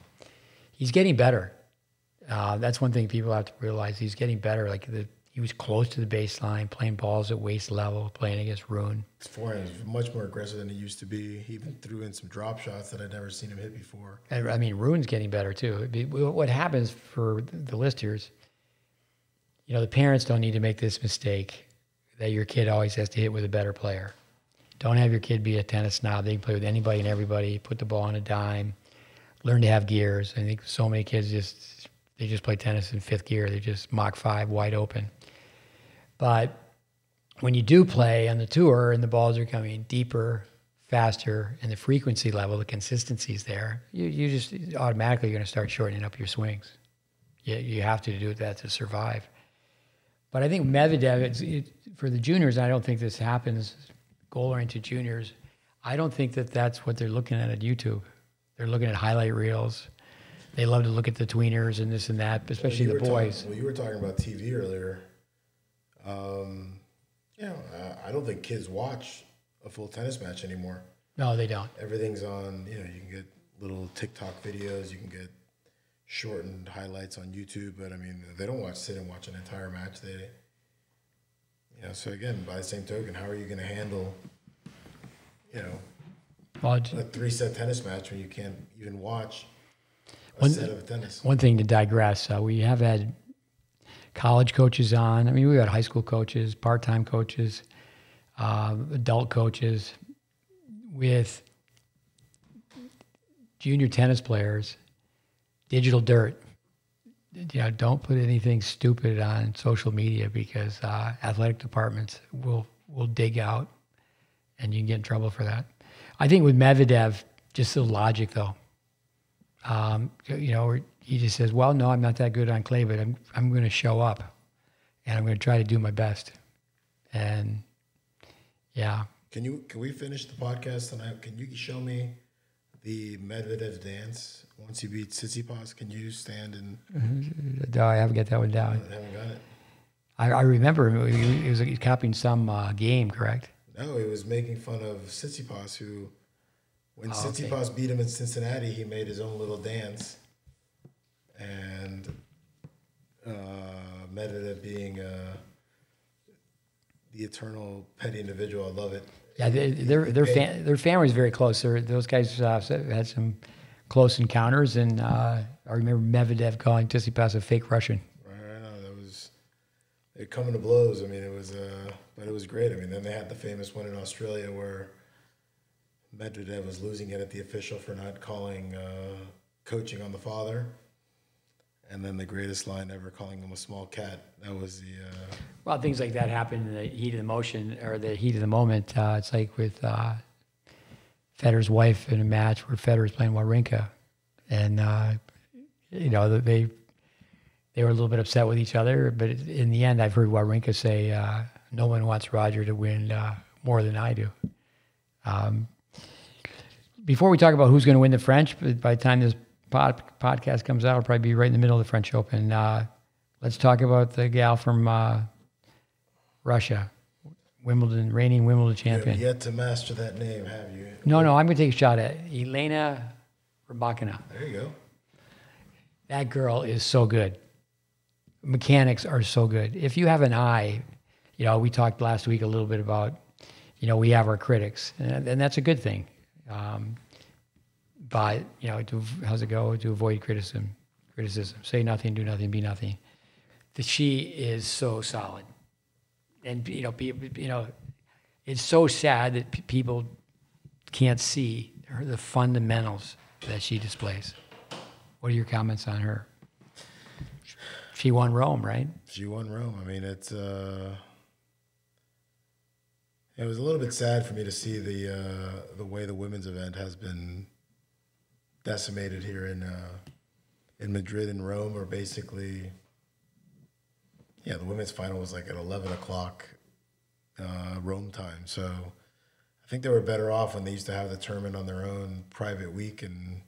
He's getting better. That's one thing people have to realize. He's getting better. Like he was close to the baseline, playing balls at waist level, playing against Rune. His forehand is much more aggressive than he used to be. He even threw in some drop shots that I'd never seen him hit before. And, I mean, Rune's getting better too. What happens for the listeners, you know, the parents don't need to make this mistake that your kid always has to hit with a better player. Don't have your kid be a tennis snob. They can play with anybody and everybody, put the ball on a dime, learn to have gears. I think so many kids just play tennis in 5th gear. They just Mach 5 wide open. But when you do play on the tour and the balls are coming deeper, faster, and the frequency level, the consistency's there, you just automatically going to start shortening up your swings. You have to do that to survive. But I think Medvedev, for the juniors, I don't think this happens, goal-oriented juniors, I don't think that's what they're looking at YouTube. They're looking at highlight reels. They love to look at the tweeners and this and that, especially the boys. You were talking about TV earlier. You know, I don't think kids watch a full tennis match anymore. No, they don't. Everything's on, you know, you can get little TikTok videos, you can get shortened highlights on YouTube, but I mean, they don't sit and watch an entire match. You know, so again, by the same token, how are you going to handle, you know, a 3-set tennis match when you can't even watch a set of tennis? One thing to digress, we have had college coaches on. I mean, we've got high school coaches, part-time coaches, adult coaches with junior tennis players, digital dirt. You know, don't put anything stupid on social media because athletic departments will dig out and you can get in trouble for that. I think with Medvedev, just the logic though. You know, he just says, well, no, I'm not that good on clay, but I'm going to show up and I'm going to try to do my best. And yeah. Can we finish the podcast tonight? Can you show me the Medvedev dance once he beats Tsitsipas? Can you stand and? No, I haven't got that one down. I haven't got it. I remember he was copying some game, correct? No, he was making fun of Tsitsipas, who, when Tsitsipas beat him in Cincinnati, he made his own little dance. And Medvedev being the eternal petty individual, I love it. Yeah, their family is very close. Those guys had some close encounters, and I remember Medvedev calling Tsitsipas a fake Russian. Right, I know that was it coming to blows. I mean, it was, but it was great. I mean, then they had the famous one in Australia where Medvedev was losing it at the official for not calling coaching on the father. And then the greatest line ever, calling him a small cat. That was the... Well, things like that happen in the heat of the motion, or the heat of the moment. It's like with Federer's wife in a match where Federer's playing Wawrinka. And, they were a little bit upset with each other. But in the end, I've heard Wawrinka say, no one wants Roger to win more than I do. Before we talk about who's going to win the French, by the time this podcast comes out, it'll probably be right in the middle of the French Open. Let's talk about the gal from Russia, reigning Wimbledon champion. You have yet to master that name, have you? No, I'm going to take a shot at it. Elena Rybakina. There you go. That girl is so good. Mechanics are so good. If you have an eye, we talked last week a little bit about, we have our critics, and that's a good thing. But, how's it go? To avoid criticism. Say nothing, do nothing, be nothing. She is so solid. And, it's so sad that people can't see the fundamentals that she displays. What are your comments on her? She won Rome, right? She won Rome. I mean, it was a little bit sad for me to see the way the women's event has been decimated here in Madrid and Rome, or basically, the women's final was like at 11 o'clock Rome time. So I think they were better off when they used to have the tournament on their own private week and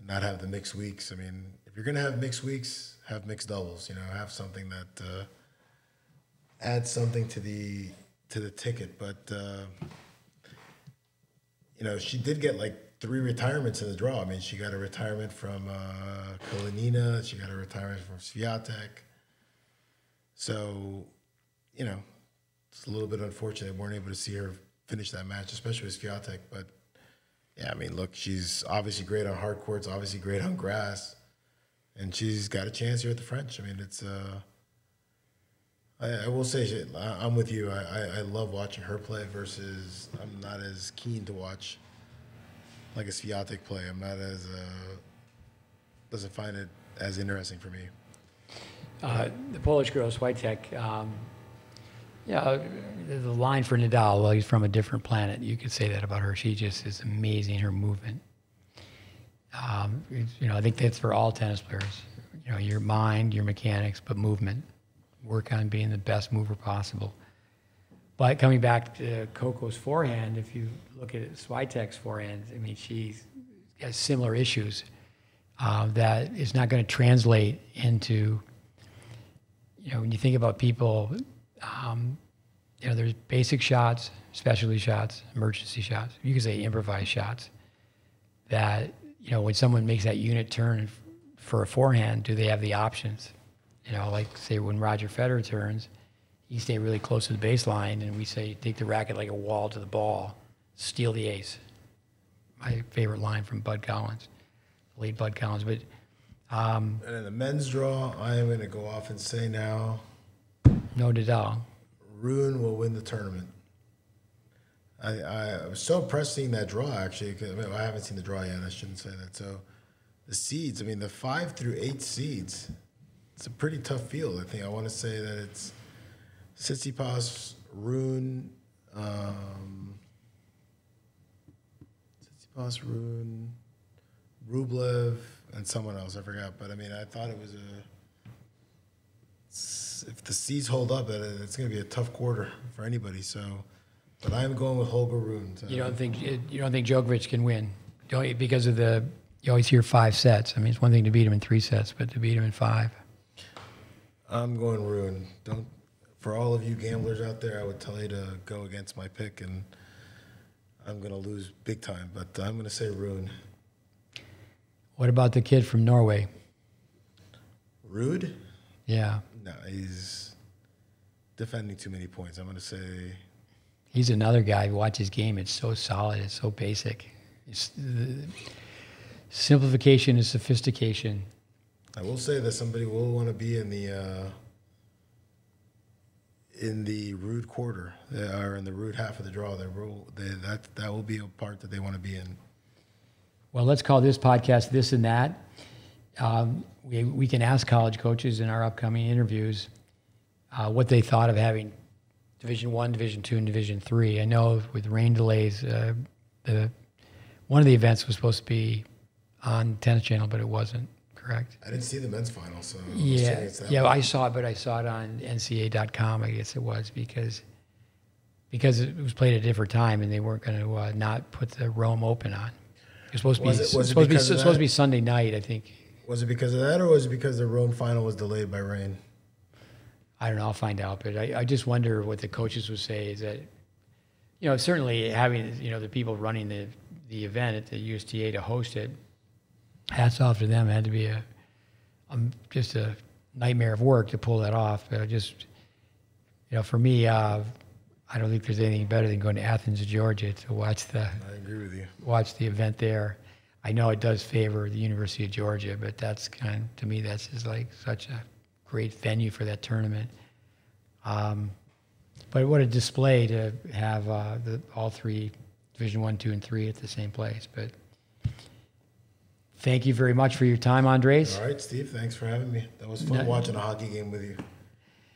not have the mixed weeks. I mean, if you're going to have mixed weeks, have mixed doubles, have something that adds something to the ticket. But, she did get like 3 retirements in the draw. I mean, she got a retirement from Kalinina. She got a retirement from Swiatek. So, it's a little bit unfortunate they weren't able to see her finish that match, especially with Swiatek. But, yeah, I mean, look, she's obviously great on hard courts, obviously great on grass. And she's got a chance here at the French. I mean, it's... I will say, I'm with you. I love watching her play versus I'm not as keen to watch like a Swiatek play. I'm not as doesn't find it as interesting for me. The Polish girl Swiatek, the line for Nadal, well, he's from a different planet. You could say that about her. She just is amazing, her movement. I think that's for all tennis players. Your mind, your mechanics, but movement. Work on being the best mover possible. But coming back to Coco's forehand, if you look at Swiatek's forehand, I mean, she has similar issues that is not going to translate into, when you think about people, there's basic shots, specialty shots, emergency shots. You could say improvised shots that, when someone makes that unit turn for a forehand, do they have the options? Like say when Roger Federer turns, you stay really close to the baseline, and we say take the racket like a wall to the ball, steal the ace. My favorite line from Bud Collins, late Bud Collins. But and in the men's draw, I am going to go off and say now, no Nadal. Rune will win the tournament. I was so impressed seeing that draw actually. Cause, I haven't seen the draw yet. I shouldn't say that. So the seeds, I mean, the 5 through 8 seeds. It's a pretty tough field. I think I want to say that it's Tsitsipas, Rune, Rublev, and someone else. I forgot. But, I mean, I thought it was if the seeds hold up, it's going to be a tough quarter for anybody. So But I'm going with Holger Rune. You don't think Djokovic can win? Because of you always hear 5 sets. I mean, it's one thing to beat him in 3 sets, but to beat him in 5. I'm going Rune. For all of you gamblers out there, I would tell you to go against my pick, and I'm going to lose big time. But I'm going to say Rune. What about the kid from Norway? Rude? Yeah. No, he's defending too many points. I'm going to say... He's another guy. You watch his game. It's so solid. It's so basic. Simplification is sophistication. I will say that somebody will want to be in the rude quarter, or in the rude half of the draw. That will be a part that they want to be in. Well, let's call this podcast This and That. We can ask college coaches in our upcoming interviews what they thought of having Division I, Division II, and Division III. I know with rain delays, one of the events was supposed to be on Tennis Channel, but it wasn't. Correct. I didn't see the men's final, so yeah. I saw it, but I saw it on NCAA.com. I guess it was because it was played at a different time, and they weren't going to not put the Rome Open on. It was supposed to be Sunday night, I think. Was it because of that, or was it because the Rome final was delayed by rain? I don't know. I'll find out, but I just wonder what the coaches would say. Is that certainly having the people running the event at the USTA to host it. Hats off to them. It had to be just a nightmare of work to pull that off. For me, I don't think there's anything better than going to Athens, Georgia, to watch I agree with you. Watch the event there. I know it does favor the University of Georgia, but to me, that's just like such a great venue for that tournament. But what a display to have all 3 Division I, II, and III at the same place. But thank you very much for your time, Andres. All right, Steve. Thanks for having me. That was fun watching a hockey game with you.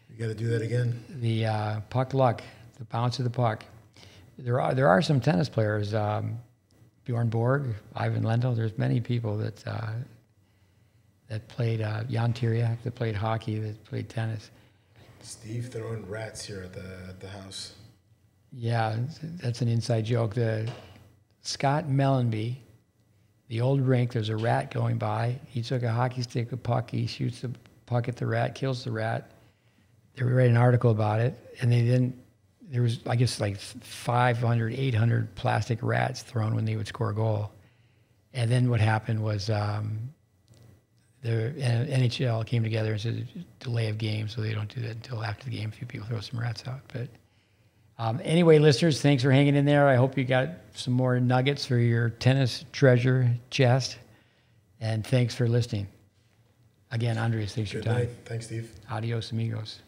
You got to do that again. The puck luck, the bounce of the puck. There are some tennis players. Bjorn Borg, Ivan Lendl. There's many people that played Jan Tiriak, that played hockey, that played tennis. Steve throwing rats here at the house. Yeah, that's an inside joke. The Scott Mellenby, the old rink, there's a rat going by. He took a hockey stick, a puck, he shoots the puck at the rat, kills the rat. They read an article about it, and there was, I guess, like 500, 800 plastic rats thrown when they would score a goal. And then what happened was the NHL came together and said delay of game, so they don't do that until after the game. A few people throw some rats out. But anyway, listeners, thanks for hanging in there. I hope you got some more nuggets for your tennis treasure chest. And thanks for listening. Again, Andres, thanks for your time. Thanks, Steve. Adios, amigos.